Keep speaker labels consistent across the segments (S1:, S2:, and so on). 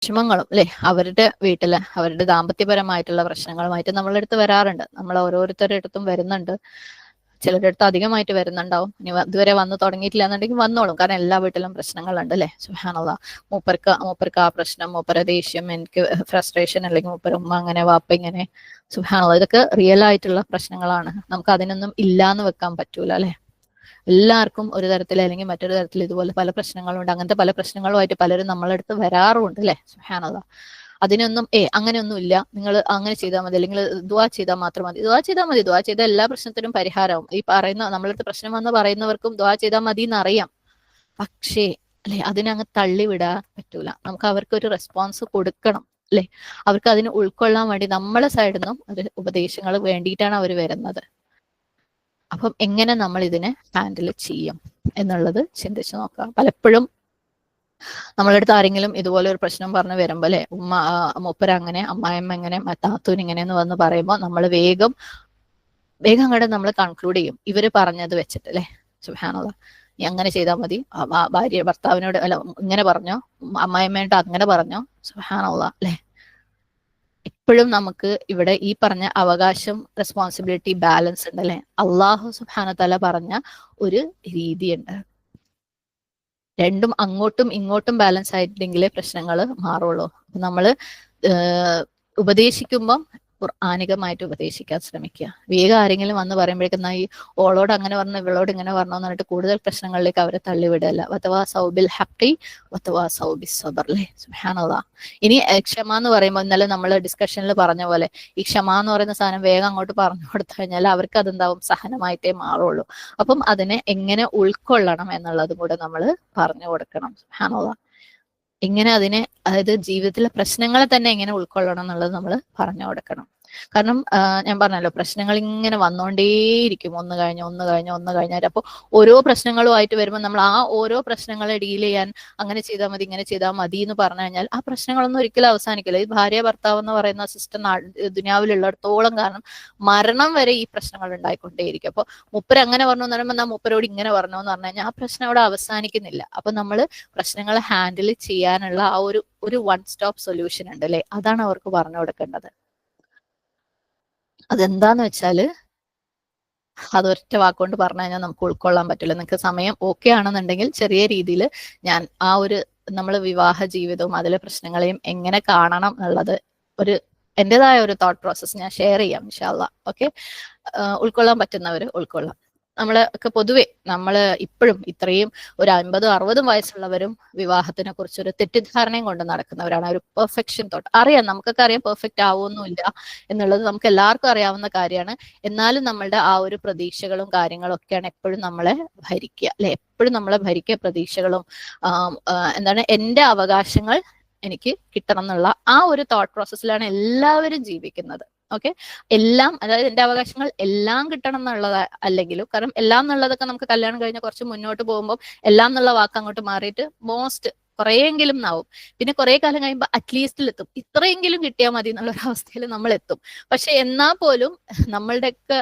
S1: വിഷമങ്ങളും അല്ലെ, അവരുടെ വീട്ടില് അവരുടെ ദാമ്പത്യപരമായിട്ടുള്ള പ്രശ്നങ്ങളുമായിട്ട് നമ്മളെ അടുത്ത് വരാറുണ്ട്. നമ്മൾ ഓരോരുത്തരുടെ അടുത്തും വരുന്നുണ്ട്. ചിലരുടെ അടുത്ത് അധികമായിട്ട് വരുന്നുണ്ടാവും. ഇനി ഇതുവരെ വന്നു തുടങ്ങിയിട്ടില്ല എന്നുണ്ടെങ്കിൽ വന്നോളും. കാരണം എല്ലാ വീട്ടിലും പ്രശ്നങ്ങളുണ്ട് അല്ലെ. സുബ്ഹാനല്ലാഹ്. മൂപ്പർക്ക് ആ പ്രശ്നം, മൂപ്പര ദേഷ്യം, എനിക്ക് ഫ്രസ്ട്രേഷൻ, അല്ലെങ്കിൽ മൂപ്പര ഉമ്മ അങ്ങനെ, വാപ്പ ഇങ്ങനെ. സുബ്ഹാനല്ലാഹ്. ഇതൊക്കെ റിയൽ ആയിട്ടുള്ള പ്രശ്നങ്ങളാണ്. നമുക്ക് അതിനൊന്നും ഇല്ലാന്ന് വെക്കാൻ പറ്റൂല അല്ലെ. എല്ലാവർക്കും ഒരു തരത്തിൽ അല്ലെങ്കിൽ മറ്റൊരു തരത്തിൽ ഇതുപോലെ പല പ്രശ്നങ്ങളുണ്ട്. അങ്ങനത്തെ പല പ്രശ്നങ്ങളുമായിട്ട് പലരും നമ്മളടുത്ത് വരാറുമുണ്ട് അല്ലെ. സുബ്ഹാനല്ലാഹ്. അതിനൊന്നും അങ്ങനെയൊന്നും ഇല്ല, നിങ്ങൾ അങ്ങനെ ചെയ്താൽ മതി, അല്ലെങ്കിൽ ദുആ ചെയ്താൽ മാത്രം മതി. ദുആ ചെയ്താൽ മതി, ദുആ ചെയ്താൽ എല്ലാ പ്രശ്നത്തിനും പരിഹാരമാവും. ഈ പറയുന്ന നമ്മളടുത്ത് പ്രശ്നം വന്ന് പറയുന്നവർക്കും ദുആ ചെയ്താൽ മതി എന്നറിയാം. പക്ഷേ അല്ലെ, അതിനങ്ങ് തള്ളിവിടാൻ പറ്റൂല. നമുക്ക് അവർക്ക് ഒരു റെസ്പോൺസ് കൊടുക്കണം അല്ലെ. അവർക്ക് അതിന് ഉൾക്കൊള്ളാൻ വേണ്ടി നമ്മളെ സൈഡിൽ നിന്നും ഒരു ഉപദേശങ്ങൾ വേണ്ടിയിട്ടാണ് അവർ വരുന്നത്. അപ്പം എങ്ങനെ നമ്മൾ ഇതിനെ ഹാൻഡിൽ ചെയ്യും എന്നുള്ളത് ചിന്തിച്ചു നോക്കാം. പലപ്പോഴും നമ്മളടുത്ത് ആരെങ്കിലും ഇതുപോലെ ഒരു പ്രശ്നം പറഞ്ഞു വരുമ്പോൾ അല്ലെ, മൂപ്പര അങ്ങനെ, അമ്മായിയമ്മ എങ്ങനെ, താത്തൂൻ ഇങ്ങനെയെന്ന് വന്ന് പറയുമ്പോൾ നമ്മൾ വേഗം അങ്ങോട്ട് നമ്മൾ കൺക്ലൂഡ് ചെയ്യും ഇവര് പറഞ്ഞത് വെച്ചിട്ട് അല്ലെ. സുബ്ഹാനല്ലാഹ്. നീ അങ്ങനെ ചെയ്താൽ മതി, ഭാര്യ ഭർത്താവിനോട് അല്ല ഇങ്ങനെ പറഞ്ഞോ, അമ്മായിയമ്മയോട് അങ്ങനെ പറഞ്ഞോ. സുബ്ഹാനല്ലാഹ് അല്ലെ. എപ്പോഴും നമുക്ക് ഇവിടെ ഈ പറഞ്ഞ അവകാശം, റെസ്പോൺസിബിലിറ്റി, ബാലൻസ് ഉണ്ട് അല്ലെ. അള്ളാഹു സുബ്ഹാനഹു തആല പറഞ്ഞ ഒരു രീതിയുണ്ട്. രണ്ടും അങ്ങോട്ടും ഇങ്ങോട്ടും ബാലൻസ് ആയിട്ടെങ്കിലേ പ്രശ്നങ്ങൾ മാറുള്ളൂ. നമ്മള് ഉപദേശിക്കുമ്പം ഖുർആനികമായിട്ട് ഉപദേശിക്കാൻ ശ്രമിക്കുക. വേഗം ആരെങ്കിലും വന്ന് പറയുമ്പോഴേക്കും ഈ ഓളോട് അങ്ങനെ പറഞ്ഞു, ഇവളോട് ഇങ്ങനെ പറഞ്ഞു എന്ന് പറഞ്ഞിട്ട് കൂടുതൽ പ്രശ്നങ്ങളിലേക്ക് അവരെ തള്ളിവിടല്ല. വതവാസൗ ബിൽ ഹഖി വതവാസൗ ബിസ്സബ്ർ അല്ലേ. സുബ്ഹാനല്ലാഹ്. ഇനി ക്ഷമ എന്ന് പറയുമ്പോൾ ഇന്നലെ നമ്മൾ ഡിസ്കഷനിൽ പറഞ്ഞ പോലെ ഈ ക്ഷമ എന്ന് പറയുന്ന സാധനം വേഗം അങ്ങോട്ട് പറഞ്ഞു കൊടുത്തു കഴിഞ്ഞാൽ അവർക്ക് അതെന്താവും, സഹനമായിട്ടേ മാറുള്ളൂ. അപ്പം അതിനെ എങ്ങനെ ഉൾക്കൊള്ളണം എന്നുള്ളതും കൂടെ നമ്മൾ പറഞ്ഞു കൊടുക്കണം. സുബ്ഹാനല്ലാഹ്. ഇങ്ങനെ അതിനെ, അതായത് ജീവിതത്തിലെ പ്രശ്നങ്ങളെ തന്നെ എങ്ങനെ ഉൾക്കൊള്ളണം എന്നുള്ളത് നമ്മൾ പറഞ്ഞു കൊടുക്കണം. കാരണം ഞാൻ പറഞ്ഞല്ലോ, പ്രശ്നങ്ങൾ ഇങ്ങനെ വന്നുകൊണ്ടേയിരിക്കും, ഒന്ന് കഴിഞ്ഞാൽ. അപ്പോൾ ഓരോ പ്രശ്നങ്ങളുമായിട്ട് വരുമ്പോൾ നമ്മൾ ആ ഓരോ പ്രശ്നങ്ങളെ ഡീൽ ചെയ്യാൻ അങ്ങനെ ചെയ്താൽ മതി, ഇങ്ങനെ ചെയ്താൽ മതി എന്ന് പറഞ്ഞു കഴിഞ്ഞാൽ ആ പ്രശ്നങ്ങളൊന്നും ഒരിക്കലും അവസാനിക്കില്ല. ഈ ഭാര്യ ഭർത്താവ് എന്ന് പറയുന്ന സിസ്റ്റം ദുനിയാവിലുള്ളിടത്തോളം കാരണം മരണം വരെ ഈ പ്രശ്നങ്ങൾ ഉണ്ടായിക്കൊണ്ടേയിരിക്കും. അപ്പോൾ മൂപ്പര് അങ്ങനെ പറഞ്ഞു എന്ന് പറയുമ്പോൾ മൂപ്പരോട് ഇങ്ങനെ പറഞ്ഞു എന്ന് പറഞ്ഞു കഴിഞ്ഞാൽ ആ പ്രശ്നം അവിടെ അവസാനിക്കുന്നില്ല. അപ്പൊ നമ്മൾ പ്രശ്നങ്ങളെ ഹാൻഡിൽ ചെയ്യാനുള്ള ആ ഒരു വൺ സ്റ്റോപ്പ് സൊല്യൂഷൻ ഉണ്ട് അല്ലെ, അതാണ് അവർക്ക് പറഞ്ഞു കൊടുക്കേണ്ടത്. അതെന്താന്ന് വെച്ചാല് അതൊറ്റ വാക്കുകൊണ്ട് പറഞ്ഞു കഴിഞ്ഞാൽ നമുക്ക് ഉൾക്കൊള്ളാൻ പറ്റില്ല. നിങ്ങൾക്ക് സമയം ഓക്കെ ആണെന്നുണ്ടെങ്കിൽ ചെറിയ രീതിയിൽ ഞാൻ ആ ഒരു നമ്മൾ വിവാഹ ജീവിതവും അതിലെ പ്രശ്നങ്ങളെയും എങ്ങനെ കാണണം എന്നുള്ളത് ഒരു എന്റേതായ ഒരു തോട്ട് പ്രോസസ് ഞാൻ ഷെയർ ചെയ്യാം ഇൻഷാ അല്ലാഹ്. ഓക്കെ. ഉൾക്കൊള്ളാൻ പറ്റുന്നവർ ഉൾക്കൊള്ളാം. ഒക്കെ പൊതുവെ ഇപ്പോഴും ഇത്രയും ഒരു 50-60 വയസ്സുള്ളവരും വിവാഹത്തിനെ കുറിച്ചൊരു തെറ്റിദ്ധാരണയും കൊണ്ട് നടക്കുന്നവരാണ്. ഒരു പെർഫെക്ഷൻ തോട്ട്. അറിയാം, നമുക്കൊക്കെ അറിയാം പെർഫെക്റ്റ് ആവുമൊന്നുമില്ല എന്നുള്ളത് നമുക്ക് എല്ലാവർക്കും അറിയാവുന്ന കാര്യമാണ്. എന്നാലും നമ്മളുടെ ആ ഒരു പ്രതീക്ഷകളും കാര്യങ്ങളും ഒക്കെയാണ് എപ്പോഴും നമ്മളെ ഭരിക്കുക അല്ലെ. എപ്പോഴും നമ്മളെ ഭരിക്കുക പ്രതീക്ഷകളും എന്താണ്, എന്റെ അവകാശങ്ങൾ എനിക്ക് കിട്ടണം എന്നുള്ള ആ ഒരു തോട്ട് പ്രോസസ്സിലാണ് എല്ലാവരും ജീവിക്കുന്നത്. ഓക്കെ. എല്ലാം, അതായത് എന്റെ അവകാശങ്ങൾ എല്ലാം കിട്ടണം എന്നുള്ളത് അല്ലെങ്കിലും, കാരണം എല്ലാം എന്നുള്ളതൊക്കെ നമുക്ക് കല്യാണം കഴിഞ്ഞ് കുറച്ച് മുന്നോട്ട് പോകുമ്പോൾ എല്ലാം എന്നുള്ള വാക്ക് അങ്ങോട്ട് മാറിയിട്ട് മോസ്റ്റ് കുറേയെങ്കിലും ആവും. പിന്നെ കുറെ കാലം കഴിയുമ്പോൾ അറ്റ്ലീസ്റ്റിൽ എത്തും, ഇത്രയെങ്കിലും കിട്ടിയാൽ മതി എന്നുള്ള ഒരു അവസ്ഥയിൽ നമ്മൾ എത്തും. പക്ഷെ എന്നാൽ പോലും നമ്മളുടെയൊക്കെ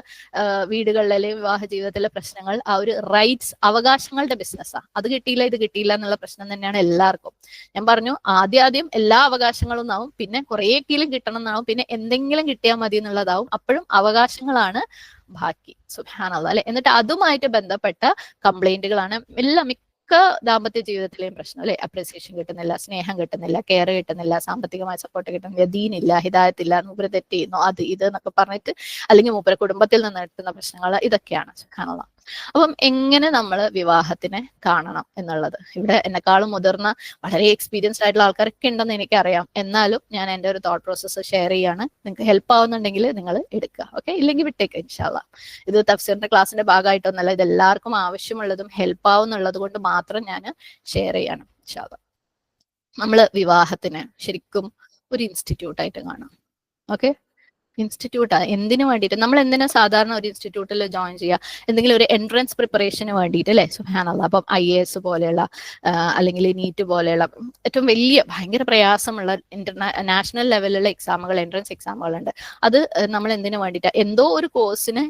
S1: വീടുകളിലെ വിവാഹ ജീവിതത്തിലെ പ്രശ്നങ്ങൾ ആ ഒരു റൈറ്റ്സ്, അവകാശങ്ങളുടെ ബിസിനസ്സാണ്. അത് കിട്ടിയില്ല, ഇത് കിട്ടിയില്ല എന്നുള്ള പ്രശ്നം തന്നെയാണ് എല്ലാവർക്കും. ഞാൻ പറഞ്ഞു, ആദ്യം എല്ലാ അവകാശങ്ങളും ആവും, പിന്നെ കുറേയെങ്കിലും കിട്ടണം എന്നാവും, പിന്നെ എന്തെങ്കിലും കിട്ടിയാൽ മതി എന്നുള്ളതാവും. അപ്പോഴും അവകാശങ്ങളാണ് ബാക്കി. സുബ്ഹാനല്ലാഹ് അല്ലെ. എന്നിട്ട് അതുമായിട്ട് ബന്ധപ്പെട്ട കംപ്ലൈന്റുകളാണ് ദാമ്പത്യ ജീവിതത്തിലെയും പ്രശ്നം അല്ലെ. അപ്രീസിയേഷൻ കിട്ടുന്നില്ല, സ്നേഹം കിട്ടുന്നില്ല, കെയർ കിട്ടുന്നില്ല, സാമ്പത്തികമായ സപ്പോർട്ട് കിട്ടുന്നില്ല, ദീനില്ല, ഹിദായത്തില്ല, മൂപ്പര് തെറ്റ് ചെയ്യുന്നു, അത് ഇത് എന്നൊക്കെ പറഞ്ഞിട്ട്, അല്ലെങ്കിൽ മൂപ്പര് കുടുംബത്തിൽ നിന്ന് കിട്ടുന്ന പ്രശ്നങ്ങൾ, ഇതൊക്കെയാണ്. സുബ്ഹാനല്ലാഹ്. അപ്പം എങ്ങനെ നമ്മൾ വിവാഹത്തിനെ കാണണം എന്നുള്ളത് ഇവിടെ എന്നെക്കാളും മുതിർന്ന വളരെ എക്സ്പീരിയൻസ്ഡ് ആയിട്ടുള്ള ആൾക്കാരൊക്കെ ഉണ്ടെന്ന് എനിക്കറിയാം. എന്നാലും ഞാൻ എൻ്റെ ഒരു തോട്ട് പ്രോസസ്സ് ഷെയർ ചെയ്യാണ്. നിങ്ങൾക്ക് ഹെൽപ്പ് ആവുന്നുണ്ടെങ്കിൽ നിങ്ങൾ എടുക്കുക. ഓക്കെ. ഇല്ലെങ്കിൽ വിട്ടേക്ക് ഇൻഷാ അല്ലാഹ്. ഇത് തഫ്സീറിന്റെ ക്ലാസ്സിന്റെ ഭാഗമായിട്ടൊന്നല്ല, ഇത് എല്ലാവർക്കും ആവശ്യമുള്ളതും ഹെൽപ്പ് ആവുന്നുള്ളത് കൊണ്ട് മാത്രം ഞാൻ ഷെയർ ചെയ്യാണ് ഇൻഷാ അല്ലാഹ്. നമ്മൾ വിവാഹത്തിന് ശരിക്കും ഒരു ഇൻസ്റ്റിറ്റ്യൂട്ട് ആയിട്ട് കാണാം. ഓക്കെ. ഇൻസ്റ്റിറ്റ്യൂട്ടാ എന്തിനു വേണ്ടിയിട്ട്? നമ്മൾ എന്തിനാ സാധാരണ ഒരു ഇൻസ്റ്റിറ്റ്യൂട്ടിൽ ജോയിൻ ചെയ്യുക? എന്തെങ്കിലും ഒരു എൻട്രൻസ് പ്രിപ്പറേഷന് വേണ്ടിയിട്ട് അല്ലേ? സുബ്ഹാനല്ലാഹ്. അപ്പം IAS പോലെയുള്ള അല്ലെങ്കിൽ നീറ്റ് പോലെയുള്ള ഏറ്റവും വലിയ ഭയങ്കര പ്രയാസമുള്ള നാഷണൽ ലെവലിലുള്ള എക്സാമുകൾ, എൻട്രൻസ് എക്സാമുകളുണ്ട്. അത് നമ്മൾ എന്തിനു വേണ്ടിയിട്ടാ? എന്തോ ഒരു കോഴ്സിന്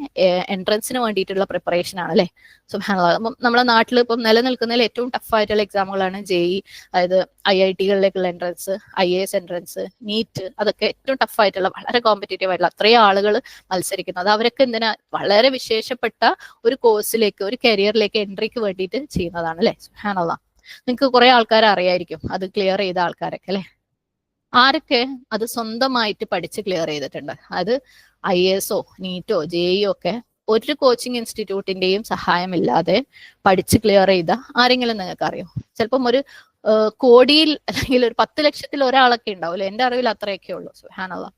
S1: എൻട്രൻസിന് വേണ്ടിയിട്ടുള്ള പ്രിപ്പറേഷൻ ആണ് അല്ലേ? സുബ്ഹാനല്ലാഹ്. അപ്പം നമ്മുടെ നാട്ടിൽ ഇപ്പം നിലനിൽക്കുന്നതിൽ ഏറ്റവും ടഫായിട്ടുള്ള എക്സാമുകളാണ് JEE, അതായത് IIT-കളിലേക്കുള്ള എൻട്രൻസ്, IAS എൻട്രൻസ്, നീറ്റ്. അതൊക്കെ ഏറ്റവും ടഫായിട്ടുള്ള, വളരെ കോമ്പറ്റേറ്റീവ് ആയിട്ടുള്ള അത്രയും ആളുകൾ മത്സരിക്കുന്നത്. അവരൊക്കെ എന്തിനാ? വളരെ വിശേഷപ്പെട്ട ഒരു കോഴ്സിലേക്ക്, ഒരു കരിയറിലേക്ക് എൻട്രിക്ക് വേണ്ടിയിട്ട് ചെയ്യുന്നതാണ് അല്ലെ? സുബ്ഹാനല്ലാഹ്. നിങ്ങൾക്ക് കുറെ ആൾക്കാരെ അറിയായിരിക്കും അത് ക്ലിയർ ചെയ്ത ആൾക്കാരൊക്കെ അല്ലെ? ആരൊക്കെ അത് സ്വന്തമായിട്ട് പഠിച്ച് ക്ലിയർ ചെയ്തിട്ടുണ്ട്? അത് IASO, നീറ്റോ, JEO ഒക്കെ ഒരു കോച്ചിങ് ഇൻസ്റ്റിറ്റ്യൂട്ടിന്റെയും സഹായമില്ലാതെ പഠിച്ച് ക്ലിയർ ചെയ്ത ആരെങ്കിലും നിങ്ങൾക്ക് അറിയോ? ചിലപ്പം ഒരു കോടിയിൽ അല്ലെങ്കിൽ ഒരു 10 ലക്ഷത്തിൽ ഒരാളൊക്കെ ഉണ്ടാവില്ല. എന്റെ അറിവിൽ അത്രയൊക്കെ ഉള്ളൂ. സുബ്ഹാനല്ലാഹ്.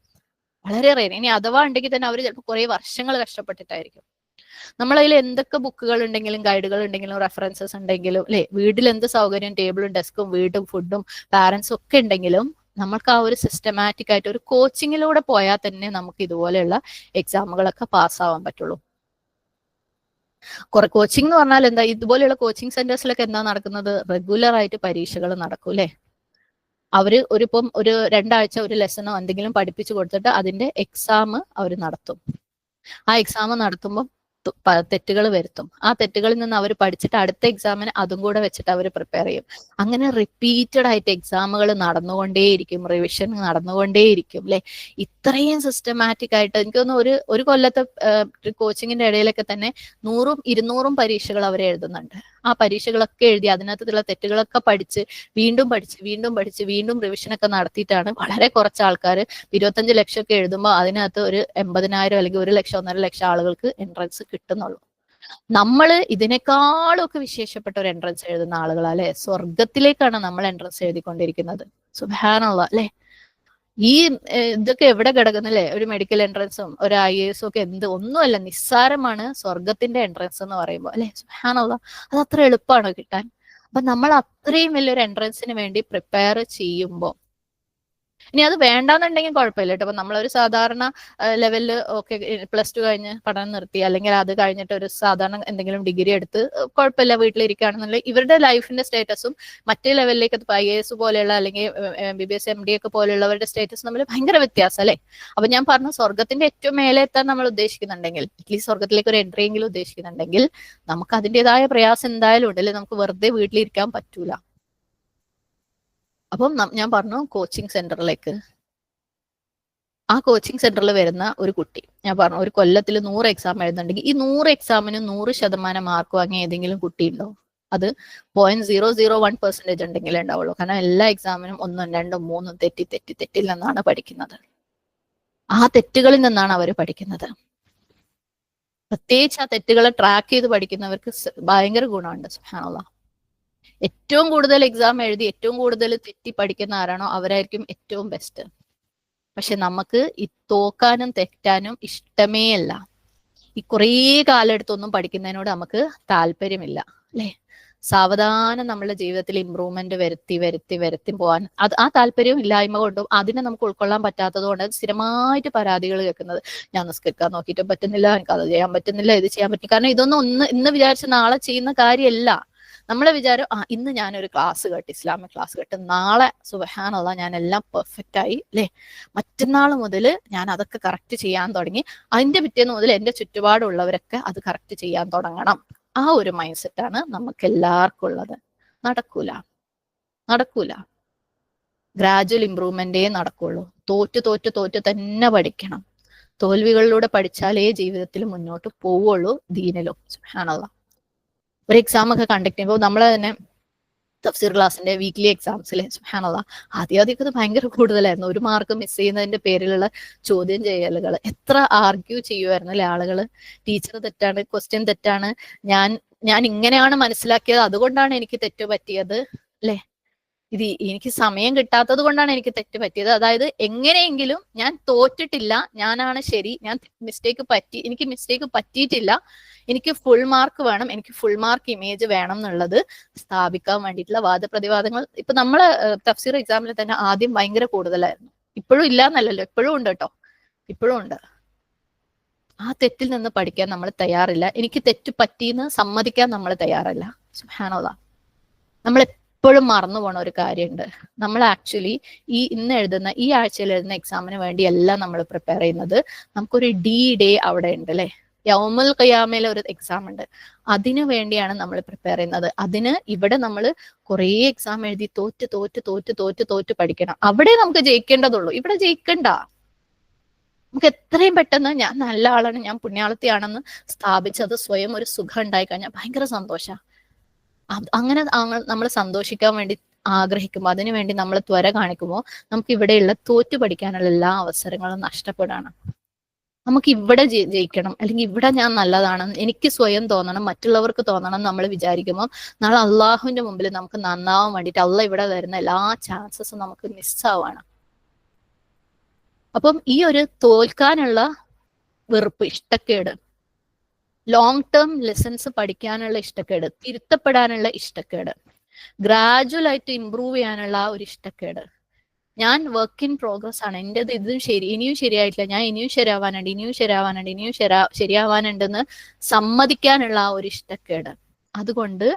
S1: വളരെ റെയർ. ഇനി അഥവാ ഉണ്ടെങ്കിൽ തന്നെ അവർ ചിലപ്പോൾ കുറെ വർഷങ്ങൾ കഷ്ടപ്പെട്ടിട്ടായിരിക്കും. നമ്മളതിൽ എന്തൊക്കെ ബുക്കുകൾ ഉണ്ടെങ്കിലും, ഗൈഡുകൾ ഉണ്ടെങ്കിലും, റെഫറൻസസ് ഉണ്ടെങ്കിലും അല്ലെ, വീട്ടിൽ എന്ത് സൗകര്യം, ടേബിളും ഡെസ്കും വീടും ഫുഡും പാരന്റ്സും ഒക്കെ ഉണ്ടെങ്കിലും, നമുക്ക് ആ ഒരു സിസ്റ്റമാറ്റിക് ആയിട്ട് ഒരു കോച്ചിങ്ങിലൂടെ പോയാൽ തന്നെ നമുക്ക് ഇതുപോലെയുള്ള എക്സാമുകളൊക്കെ പാസ്സാവാൻ പറ്റുള്ളൂ. കുറെ കോച്ചിങ് എന്ന് പറഞ്ഞാൽ എന്താ? ഇതുപോലെയുള്ള കോച്ചിങ് സെന്റേഴ്സിലൊക്കെ എന്താ നടക്കുന്നത്? റെഗുലർ ആയിട്ട് പരീക്ഷകൾ നടക്കും അല്ലെ? അവര് ഇപ്പം ഒരു 2 ആഴ്ച ഒരു ലെസണോ എന്തെങ്കിലും പഠിപ്പിച്ചു കൊടുത്തിട്ട് അതിന്റെ എക്സാം അവർ നടത്തും. ആ എക്സാം നടത്തുമ്പോൾ തെറ്റുകൾ വരുത്തും. ആ തെറ്റുകളിൽ നിന്ന് അവർ പഠിച്ചിട്ട് അടുത്ത എക്സാമിന് അതും കൂടെ വെച്ചിട്ട് അവർ പ്രിപ്പയർ ചെയ്യും. അങ്ങനെ റിപ്പീറ്റഡ് ആയിട്ട് എക്സാമുകൾ നടന്നുകൊണ്ടേയിരിക്കും, റിവിഷൻ നടന്നുകൊണ്ടേയിരിക്കും അല്ലെ? ഇത്രയും സിസ്റ്റമാറ്റിക് ആയിട്ട് എനിക്ക് തോന്നുന്നു ഒരു കൊല്ലത്തെ കോച്ചിങ്ങിന്റെ ഇടയിലൊക്കെ തന്നെ 100ഉം 200ഉം പരീക്ഷകൾ അവർ എഴുതുന്നുണ്ട്. ആ പരീക്ഷകളൊക്കെ എഴുതി അതിനകത്തുള്ള തെറ്റുകളൊക്കെ പഠിച്ച് വീണ്ടും പഠിച്ച് വീണ്ടും പഠിച്ച് വീണ്ടും റിവിഷനൊക്കെ നടത്തിയിട്ടാണ് വളരെ കുറച്ച് ആൾക്കാർ 25 ലക്ഷമൊക്കെ എഴുതുമ്പോൾ അതിനകത്ത് ഒരു 80,000 അല്ലെങ്കിൽ 1 ലക്ഷം 1.5 ലക്ഷം ആളുകൾക്ക് എൻട്രൻസ് കിട്ടുന്നുള്ളൂ. നമ്മള് ഇതിനേക്കാളും ഒക്കെ വിശേഷപ്പെട്ട ഒരു എൻട്രൻസ് എഴുതുന്ന ആളുകളാ അല്ലെ? സ്വർഗത്തിലേക്കാണ് നമ്മൾ എൻട്രൻസ് എഴുതിക്കൊണ്ടിരിക്കുന്നത്. സുബ്ഹാനല്ലാഹ് അല്ലെ? ഈ ഇതൊക്കെ എവിടെ കിടക്കുന്നില്ലേ? ഒരു മെഡിക്കൽ എൻട്രൻസും ഒരു IAS ഒക്കെ ഒന്നുമല്ല, നിസ്സാരമാണ് സ്വർഗത്തിന്റെ എൻട്രൻസ് എന്ന് പറയുമ്പോൾ അല്ലെ? സുബ്ഹാനല്ലാഹ്. അത് അത്ര എളുപ്പമാണോ കിട്ടാൻ? അപ്പൊ നമ്മൾ അത്രയും വലിയൊരു എൻട്രൻസിന് വേണ്ടി പ്രിപ്പയർ ചെയ്യുമ്പോൾ, ഇനി അത് വേണ്ടാന്നുണ്ടെങ്കിൽ കുഴപ്പമില്ല കേട്ടോ. അപ്പൊ നമ്മളൊരു സാധാരണ ലെവലിൽ ഓക്കെ +2 കഴിഞ്ഞ് പഠനം നിർത്തി, അല്ലെങ്കിൽ അത് കഴിഞ്ഞിട്ട് ഒരു സാധാരണ എന്തെങ്കിലും ഡിഗ്രി എടുത്ത് കുഴപ്പമില്ല വീട്ടിലിരിക്കുകയാണെന്നുണ്ടെങ്കിൽ ഇവരുടെ ലൈഫിന്റെ സ്റ്റേറ്റസും മറ്റേ ലെവലിലേക്ക് IAS പോലെയുള്ള അല്ലെങ്കിൽ MBBS MD ഒക്കെ പോലെയുള്ളവരുടെ സ്റ്റേറ്റസ് തമ്മിൽ ഭയങ്കര വ്യത്യാസം അല്ലെ? അപ്പൊ ഞാൻ പറഞ്ഞു, സ്വർഗത്തിന്റെ ഏറ്റവും മേലെ എത്താൻ നമ്മൾ ഉദ്ദേശിക്കുന്നുണ്ടെങ്കിൽ, അറ്റ്ലീസ്റ്റ് സ്വർഗത്തിലേക്ക് ഒരു എൻട്രി എങ്കിലും ഉദ്ദേശിക്കുന്നുണ്ടെങ്കിൽ, നമുക്ക് അതിൻ്റെതായ പ്രയാസം എന്തായാലും ഉണ്ടല്ലേ? നമുക്ക് വെറുതെ വീട്ടിലിരിക്കാൻ പറ്റൂല. അപ്പം ഞാൻ പറഞ്ഞു കോച്ചിങ് സെന്ററിലേക്ക്. ആ കോച്ചിങ് സെന്ററിൽ വരുന്ന ഒരു കുട്ടി, ഞാൻ പറഞ്ഞു ഒരു കൊല്ലത്തിൽ 100 എക്സാം എഴുതുന്നുണ്ടെങ്കിൽ ഈ 100 എക്സാമിന് 100% മാർക്ക് വാങ്ങിയ ഏതെങ്കിലും കുട്ടി ഉണ്ടോ? അത് 0.001% ഉണ്ടെങ്കിലേ ഉണ്ടാവുള്ളൂ. കാരണം എല്ലാ എക്സാമിനും 1ഉം 2ഉം 3ഉം തെറ്റിൽ നിന്നാണ് പഠിക്കുന്നത്. ആ തെറ്റുകളിൽ നിന്നാണ് അവർ പഠിക്കുന്നത്. പ്രത്യേകിച്ച് ആ തെറ്റുകളെ ട്രാക്ക് ചെയ്ത് പഠിക്കുന്നവർക്ക് ഭയങ്കര ഗുണമുണ്ട്. സുബ്ഹാനല്ലാഹ്. ഏറ്റവും കൂടുതൽ എക്സാം എഴുതി ഏറ്റവും കൂടുതൽ തെറ്റി പഠിക്കുന്ന ആരാണോ അവരായിരിക്കും ഏറ്റവും ബെസ്റ്റ്. പക്ഷെ നമുക്ക് ഈ തോക്കാനും തെറ്റാനും ഇഷ്ടമേ അല്ല. ഈ കുറേ കാലം എടുത്തൊന്നും പഠിക്കുന്നതിനോട് നമുക്ക് താല്പര്യമില്ല അല്ലെ? സാവധാനം നമ്മളുടെ ജീവിതത്തിൽ ഇമ്പ്രൂവ്മെന്റ് വരുത്തി പോകാൻ ആ താല്പര്യവും ഇല്ലായ്മ കൊണ്ടും അതിനെ നമുക്ക് ഉൾക്കൊള്ളാൻ പറ്റാത്തത് കൊണ്ട് സ്ഥിരമായിട്ട് പരാതികൾ കേൾക്കുന്നത്, ഞാൻ നിസ്കരിക്കാൻ നോക്കിയിട്ട് പറ്റുന്നില്ല, എനിക്ക് അത് ചെയ്യാൻ പറ്റുന്നില്ല, ഇത് ചെയ്യാൻ പറ്റും. കാരണം ഇതൊന്നും ഇന്ന് വിചാരിച്ച് നാളെ ചെയ്യുന്ന കാര്യമല്ല. നമ്മളെ വിചാരം ഇന്ന് ഞാനൊരു ക്ലാസ് കേട്ട്, ഇസ്ലാമിക് ക്ലാസ് കേട്ട്, നാളെ സുബ്ഹാനല്ലാഹ് ഞാൻ എല്ലാം പെർഫെക്റ്റ് ആയി അല്ലെ? മറ്റന്നാൾ മുതൽ ഞാൻ അതൊക്കെ കറക്റ്റ് ചെയ്യാൻ തുടങ്ങി, അതിന്റെ പിറ്റേന്ന് മുതൽ എന്റെ ചുറ്റുപാടുള്ളവരൊക്കെ അത് കറക്റ്റ് ചെയ്യാൻ തുടങ്ങണം. ആ ഒരു മൈൻഡ് സെറ്റാണ് നമുക്ക് എല്ലാവർക്കും ഉള്ളത്. നടക്കൂല. ഗ്രാജുവൽ ഇംപ്രൂവ്മെന്റേ നടക്കുള്ളൂ. തോറ്റ് തന്നെ പഠിക്കണം. തോൽവികളിലൂടെ പഠിച്ചാലേ ജീവിതത്തിൽ മുന്നോട്ട് പോവുള്ളൂ, ദീനിലും. സുബ്ഹാനല്ലാഹ്. ഒരു എക്സാം ഒക്കെ കണ്ടക്ട് ചെയ്യുമ്പോൾ നമ്മളെ തന്നെ തഫ്സീർ ക്ലാസിന്റെ വീക്ക്ലി എക്സാംസിലെ സുബ്ഹാനല്ലാഹ് ആദ്യമൊക്കെ അത് ഭയങ്കര കൂടുതലായിരുന്നു. ഒരു മാർക്ക് മിസ് ചെയ്യുന്നതിന്റെ പേരിലുള്ള ചോദ്യം ചെയ്യലുകൾ എത്ര ആർഗ്യൂ ചെയ്യുമായിരുന്നു അല്ലെ ആളുകൾ? ടീച്ചർ തെറ്റാണ്, ക്വസ്റ്റ്യൻ തെറ്റാണ്, ഞാൻ ഇങ്ങനെയാണ് മനസ്സിലാക്കിയത്, അതുകൊണ്ടാണ് എനിക്ക് തെറ്റ് പറ്റിയത് അല്ലെ? ഇത് എനിക്ക് സമയം കിട്ടാത്തത് കൊണ്ടാണ് എനിക്ക് തെറ്റ് പറ്റിയത്. അതായത് എങ്ങനെയെങ്കിലും ഞാൻ തോറ്റിട്ടില്ല, ഞാനാണ് ശരി, എനിക്ക് മിസ്റ്റേക്ക് പറ്റിയിട്ടില്ല, എനിക്ക് ഫുൾ മാർക്ക് വേണം, എനിക്ക് ഫുൾ മാർക്ക് ഇമേജ് വേണം എന്നുള്ളത് സ്ഥാപിക്കാൻ വേണ്ടിയിട്ടുള്ള വാദപ്രതിവാദങ്ങൾ ഇപ്പൊ നമ്മളെ തഫ്സീർ എക്സാമിൽ തന്നെ ആദ്യം ഭയങ്കര കൂടുതലായിരുന്നു. ഇപ്പോഴും ഇല്ല എന്നല്ലല്ലോ, ഇപ്പോഴും ഉണ്ട് കേട്ടോ. ഇപ്പോഴും ഉണ്ട്. ആ തെറ്റിൽ നിന്ന് പഠിക്കാൻ നമ്മൾ തയ്യാറില്ല. എനിക്ക് തെറ്റ് പറ്റിയെന്ന് സമ്മതിക്കാൻ നമ്മൾ തയ്യാറല്ല. സുബ്ഹാനല്ലാഹ്. നമ്മൾ എപ്പോഴും മറന്നു പോണ ഒരു കാര്യമുണ്ട്. നമ്മൾ ആക്ച്വലി ഇന്ന് എഴുതുന്ന ഈ ആഴ്ചയിൽ എഴുതുന്ന എക്സാമിന് വേണ്ടിയല്ല നമ്മൾ പ്രിപ്പയർ ചെയ്യുന്നത്. നമുക്കൊരു ഡേ അവിടെ ഉണ്ട് അല്ലെ. യൗമുൽ ഖിയാമയിലെ ഒരു എക്സാം ഉണ്ട്. അതിനു വേണ്ടിയാണ് നമ്മൾ പ്രിപ്പയർ ചെയ്യുന്നത്. അതിന് ഇവിടെ നമ്മൾ കുറേ എക്സാം എഴുതി തോറ്റ് പഠിക്കണം. അവിടെ നമുക്ക് ജയിക്കേണ്ടതുള്ളൂ. ഇവിടെ ജയിക്കണ്ട. നമുക്ക് എത്രയും പെട്ടെന്ന് ഞാൻ നല്ല ആളാണ്, ഞാൻ പുണ്യാളത്തിയാണെന്ന് സ്ഥാപിച്ചത് സ്വയം ഒരു സുഖം ഉണ്ടായി കഴിഞ്ഞാൽ ഭയങ്കര സന്തോഷമാണ്. അങ്ങനെ നമ്മൾ സന്തോഷിക്കാൻ വേണ്ടി ആഗ്രഹിക്കുമ്പോൾ, അതിനു വേണ്ടി നമ്മൾ ത്വര കാണിക്കുമ്പോൾ നമുക്ക് ഇവിടെയുള്ള തോറ്റു പഠിക്കാനുള്ള എല്ലാ അവസരങ്ങളും നഷ്ടപ്പെടാണ്. നമുക്ക് ഇവിടെ ജയിക്കണം, അല്ലെങ്കിൽ ഇവിടെ ഞാൻ നല്ലതാണെന്ന് എനിക്ക് സ്വയം തോന്നണം, മറ്റുള്ളവർക്ക് തോന്നണം നമ്മൾ വിചാരിക്കുമ്പോൾ നാളെ അള്ളാഹുവിന്റെ മുമ്പിൽ നമുക്ക് നന്നാവാൻ വേണ്ടിയിട്ട് അള്ളാഹ് ഇവിടെ വരുന്ന എല്ലാ ചാൻസസും നമുക്ക് മിസ്സാവാണ്. അപ്പം ഈ ഒരു തോൽക്കാനുള്ള വെറുപ്പ്, ഇഷ്ടക്കേട്, ലോങ് ടേം ലെസൺസ് പഠിക്കാനുള്ള ഇഷ്ടക്കേട്, തിരുത്തപ്പെടാനുള്ള ഇഷ്ടക്കേട്, ഗ്രാജുവൽ ആയിട്ട് ഇമ്പ്രൂവ് ചെയ്യാനുള്ള ഒരു ഇഷ്ടക്കേട്, ഞാൻ വർക്ക് ഇൻ പ്രോഗ്രസ് ആണ്, എൻ്റെത് ഇതും ശരി, ഇനിയും ശരിയായിട്ടില്ല, ഞാൻ ഇനിയും ശരിയാവാനുണ്ട്, ശരിയാവാനുണ്ടെന്ന് സമ്മതിക്കാനുള്ള ആ ഒരു ഇഷ്ടക്കേട്. അതുകൊണ്ട്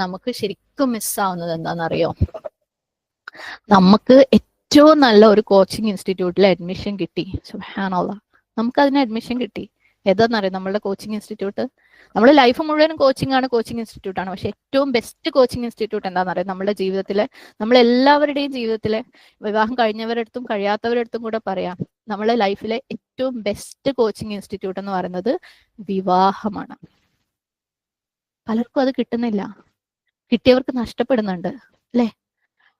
S1: നമുക്ക് ശരിക്കും മിസ്സാവുന്നത് എന്താണെന്നറിയോ? നമുക്ക് ഏറ്റവും നല്ല ഒരു കോച്ചിങ് ഇൻസ്റ്റിറ്റ്യൂട്ടിൽ അഡ്മിഷൻ കിട്ടി. സുബ്ഹാനല്ലാഹ്. നമുക്ക് അതിന് അഡ്മിഷൻ കിട്ടി. ഏതാണെന്നറിയാം നമ്മളുടെ കോച്ചിങ് ഇൻസ്റ്റിറ്റ്യൂട്ട്? നമ്മൾ ലൈഫ് മുഴുവനും കോച്ചിങ് ഇൻസ്റ്റിറ്റ്യൂട്ടാണ്. പക്ഷെ ഏറ്റവും ബെസ്റ്റ് കോച്ചിങ് ഇൻസ്റ്റിറ്റ്യൂട്ട് എന്താണെന്നറിയാം? നമ്മുടെ ജീവിതത്തിലെ, നമ്മളെല്ലാവരുടെയും ജീവിതത്തിലെ, വിവാഹം കഴിഞ്ഞവരടുത്തും കഴിയാത്തവരടുത്തും കൂടെ പറയാം, നമ്മളെ ലൈഫിലെ ഏറ്റവും ബെസ്റ്റ് കോച്ചിങ് ഇൻസ്റ്റിറ്റ്യൂട്ട് എന്ന് പറയുന്നത് വിവാഹമാണ്. പലർക്കും അത് കിട്ടുന്നില്ല. കിട്ടിയവർക്ക് നഷ്ടപ്പെടുന്നുണ്ട് അല്ലെ?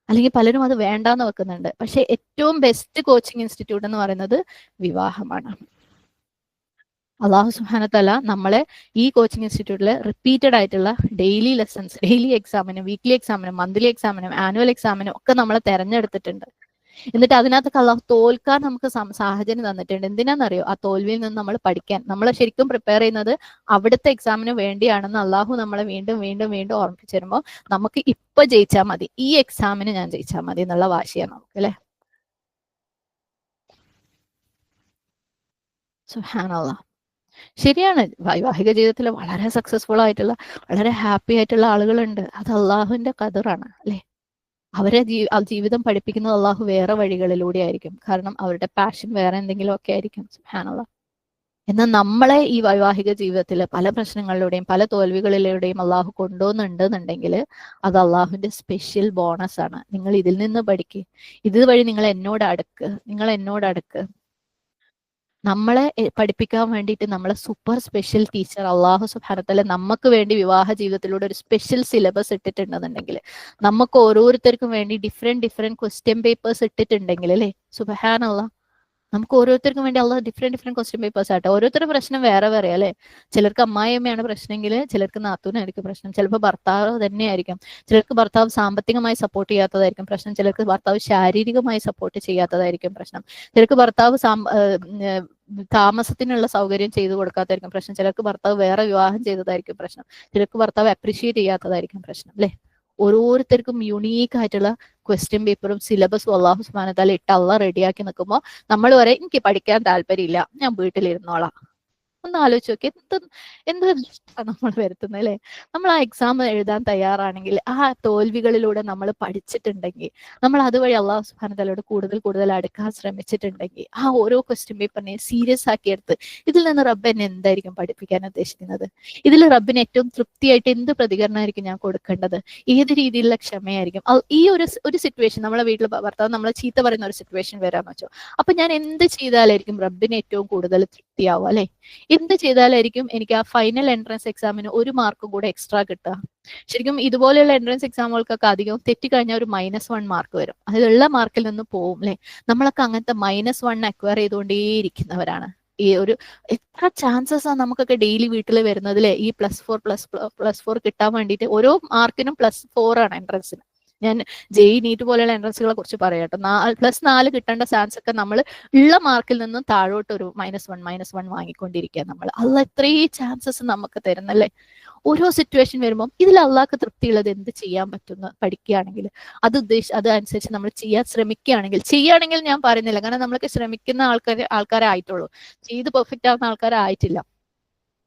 S1: അല്ലെങ്കിൽ പലരും അത് വേണ്ടാന്ന് വെക്കുന്നുണ്ട്. പക്ഷെ ഏറ്റവും ബെസ്റ്റ് കോച്ചിങ് ഇൻസ്റ്റിറ്റ്യൂട്ട് എന്ന് പറയുന്നത് വിവാഹമാണ്. അള്ളാഹു സുബ്ഹാനഹു വ തആല നമ്മളെ ഈ കോച്ചിങ് ഇൻസ്റ്റിറ്റ്യൂട്ടിൽ റിപ്പീറ്റഡ് ആയിട്ടുള്ള ഡെയിലി ലെസൺസ്, ഡെയിലി എക്സാമിനും വീക്ക്ലി എക്സാമിനും മന്ത്ലി എക്സാമിനും ആനുവൽ എക്സാമിനും ഒക്കെ നമ്മളെ തെരഞ്ഞെടുത്തിട്ടുണ്ട്. എന്നിട്ട് അതിനകത്തൊക്കെ അള്ളാഹു തോൽക്കാൻ നമുക്ക് സാഹചര്യം തന്നിട്ടുണ്ട്. എന്തിനാണെന്നറിയോ? ആ തോൽവിയിൽ നിന്ന് നമ്മൾ പഠിക്കാൻ. നമ്മൾ ശരിക്കും പ്രിപ്പയർ ചെയ്യുന്നത് അവിടുത്തെ എക്സാമിന് വേണ്ടിയാണെന്ന് അള്ളാഹു നമ്മളെ വീണ്ടും വീണ്ടും വീണ്ടും ഓർമ്മിപ്പിച്ചു തരുമ്പോൾ നമുക്ക് ഇപ്പൊ ജയിച്ചാൽ മതി, ഈ എക്സാമിന് ഞാൻ ജയിച്ചാൽ മതി എന്നുള്ള വാശിയാണ് നമുക്ക് അല്ലെ? സുബ്ഹാനല്ലാഹ്. ശരിയാണ്, വൈവാഹിക ജീവിതത്തിൽ വളരെ സക്സസ്ഫുൾ ആയിട്ടുള്ള, വളരെ ഹാപ്പി ആയിട്ടുള്ള ആളുകളുണ്ട്. അത് അള്ളാഹുവിന്റെ ഖദറാണ് അല്ലെ? അവരെ ജീവിതം പഠിപ്പിക്കുന്നത് അള്ളാഹു വേറെ വഴികളിലൂടെ ആയിരിക്കും. കാരണം അവരുടെ പാഷൻ വേറെ എന്തെങ്കിലും ഒക്കെ ആയിരിക്കും. സുബ്ഹാനല്ലാഹ്. എന്നാൽ നമ്മളെ ഈ വൈവാഹിക ജീവിതത്തിൽ പല പ്രശ്നങ്ങളിലൂടെയും പല തോൽവികളിലൂടെയും അള്ളാഹു കൊണ്ടുപോകുന്നുണ്ടെന്നുണ്ടെങ്കിൽ അത് അള്ളാഹുവിന്റെ സ്പെഷ്യൽ ബോണസ് ആണ്. നിങ്ങൾ ഇതിൽ നിന്ന് പഠിക്കുക. ഇതുവഴി നിങ്ങൾ എന്നോട് അടുക്ക്. നമ്മളെ പഠിപ്പിക്കാൻ വേണ്ടിയിട്ട് നമ്മളെ സൂപ്പർ സ്പെഷ്യൽ ടീച്ചർ അള്ളാഹു സുബ്ഹാനഹു വ തആല നമുക്ക് വേണ്ടി വിവാഹ ജീവിതത്തിലൂടെ ഒരു സ്പെഷ്യൽ സിലബസ് ഇട്ടിട്ടുണ്ടെന്നുണ്ടെങ്കിൽ, നമുക്ക് ഓരോരുത്തർക്കും വേണ്ടി ഡിഫറെന്റ് ക്വസ്റ്റ്യൻ പേപ്പേഴ്സ് ഇട്ടിട്ടുണ്ടെങ്കിൽ അല്ലെ, സുബ്ഹാനല്ലാഹ്, നമുക്ക് ഓരോരുത്തർക്കും വേണ്ടി അള്ളാഹ് ഡിഫറെന്റ് ക്വസ്റ്റ്യൻ പേപ്പേഴ്സ് ആട്ടെ. ഓരോരുത്തരുടെ പ്രശ്നം വേറെ വേറെ അല്ലെ? ചിലർക്ക് അമ്മായിയമ്മയാണ് പ്രശ്നമെങ്കിൽ ചിലർക്ക് നാത്തൂനായിരിക്കും പ്രശ്നം, ചിലപ്പോൾ ഭർത്താവ് തന്നെയായിരിക്കും, ചിലർക്ക് ഭർത്താവ് സാമ്പത്തികമായി സപ്പോർട്ട് ചെയ്യാത്തതായിരിക്കും പ്രശ്നം, ചിലർക്ക് ഭർത്താവ് ശാരീരികമായി സപ്പോർട്ട് ചെയ്യാത്തതായിരിക്കും പ്രശ്നം, ചിലർക്ക് ഭർത്താവ് താമസത്തിനുള്ള സൗകര്യം ചെയ്തു കൊടുക്കാത്തായിരിക്കും പ്രശ്നം, ചിലർക്ക് ഭർത്താവ് വേറെ വിവാഹം ചെയ്തതായിരിക്കും പ്രശ്നം, ചിലർക്ക് ഭർത്താവ് അപ്രീഷിയേറ്റ് ചെയ്യാത്തതായിരിക്കും പ്രശ്നം അല്ലെ? ഓരോരുത്തർക്കും യുണീക്ക് ആയിട്ടുള്ള ക്വസ്റ്റ്യൻ പേപ്പറും സിലബസും അള്ളാഹു സുബ്ഹാനഹു വ തആല ഇട്ട് അള്ളാഹ് റെഡിയാക്കി നിൽക്കുമ്പോൾ നമ്മൾ പറയും എനിക്ക് പഠിക്കാൻ താല്പര്യമില്ല, ഞാൻ വീട്ടിലിരുന്നോളാം. ഒന്ന് ആലോചിച്ച് നോക്കി, എന്ത് നമ്മൾ വരുത്തുന്നത് അല്ലെ? നമ്മൾ ആ എക്സാം എഴുതാൻ തയ്യാറാണെങ്കിൽ, ആ തോൽവികളിലൂടെ നമ്മൾ പഠിച്ചിട്ടുണ്ടെങ്കിൽ, നമ്മൾ അതുവഴി അള്ളാഹു സുബ്ഹാനഹു വ തആലയോട് കൂടുതൽ അടുക്കാൻ ശ്രമിച്ചിട്ടുണ്ടെങ്കിൽ, ആ ഓരോ ക്വസ്റ്റ്യൻ പേപ്പറിനെ സീരിയസ് ആക്കി എടുത്ത് ഇതിൽ നിന്ന് റബ്ബ് എന്നെ എന്തായിരിക്കും പഠിപ്പിക്കാൻ ഉദ്ദേശിക്കുന്നത്, ഇതിൽ റബ്ബിന് ഏറ്റവും തൃപ്തിയായിട്ട് എന്ത് പ്രതികരണമായിരിക്കും ഞാൻ കൊടുക്കേണ്ടത്, ഏത് രീതിയിലുള്ള ക്ഷമയായിരിക്കും, ഈ ഒരു സിറ്റുവേഷൻ, നമ്മളെ വീട്ടിൽ ഭർത്താവ് നമ്മളെ ചീത്ത പറയുന്ന ഒരു സിറ്റുവേഷൻ വരാമെന്ന് വെച്ചോ, അപ്പൊ ഞാൻ എന്ത് ചെയ്താലായിരിക്കും റബ്ബിന് ഏറ്റവും കൂടുതൽ തൃപ്തിയാവുക അല്ലെ? എന്ത് ചെയ്താലായിരിക്കും എനിക്ക് ആ ഫൈനൽ എൻട്രൻസ് എക്സാമിന് ഒരു മാർക്കും കൂടെ എക്സ്ട്രാ കിട്ടുക? ശരിക്കും ഇതുപോലെയുള്ള എൻട്രൻസ് എക്സാമുകൾക്കൊക്കെ അധികം തെറ്റിക്കഴിഞ്ഞാൽ ഒരു -1 മാർക്ക് വരും, അതിലുള്ള മാർക്കിൽ നിന്ന് പോവും അല്ലെ? നമ്മളൊക്കെ അങ്ങനത്തെ -1 അക്വയർ ചെയ്തുകൊണ്ടേയിരിക്കുന്നവരാണ്. ഈ ഒരു എത്ര ചാൻസസ് ആണ് നമുക്കൊക്കെ ഡെയിലി വീട്ടിൽ വരുന്നത് അല്ലെ? ഈ +4 കിട്ടാൻ വേണ്ടിയിട്ട് ഓരോ മാർക്കിനും +4 ആണ് എൻട്രൻസിന്. ഞാൻ ജെഇ നീറ്റ് പോലെയുള്ള എൻട്രൻസുകളെ കുറിച്ച് പറയാട്ടോ. +4 കിട്ടേണ്ട ചാൻസ് ഒക്കെ നമ്മൾ ഉള്ള മാർക്കിൽ നിന്നും താഴോട്ട് ഒരു -1 വാങ്ങിക്കൊണ്ടിരിക്കുക നമ്മൾ. അല്ല എത്രയും ചാൻസസ് നമുക്ക് തരുന്നല്ലേ. ഓരോ സിറ്റുവേഷൻ വരുമ്പോൾ ഇതിൽ അള്ളാഹ്ക്ക് തൃപ്തിയുള്ളത് എന്ത് ചെയ്യാൻ പറ്റുന്ന പഠിക്കുകയാണെങ്കിൽ അത് അനുസരിച്ച് നമ്മൾ ചെയ്യാൻ ചെയ്യുകയാണെങ്കിൽ ഞാൻ പറയുന്നില്ല, കാരണം നമ്മളൊക്കെ ശ്രമിക്കുന്ന ആൾക്കാരെ ആയിട്ടുള്ളൂ, ചെയ്ത് പെർഫെക്റ്റ് ആവുന്ന ആൾക്കാരായിട്ടില്ല.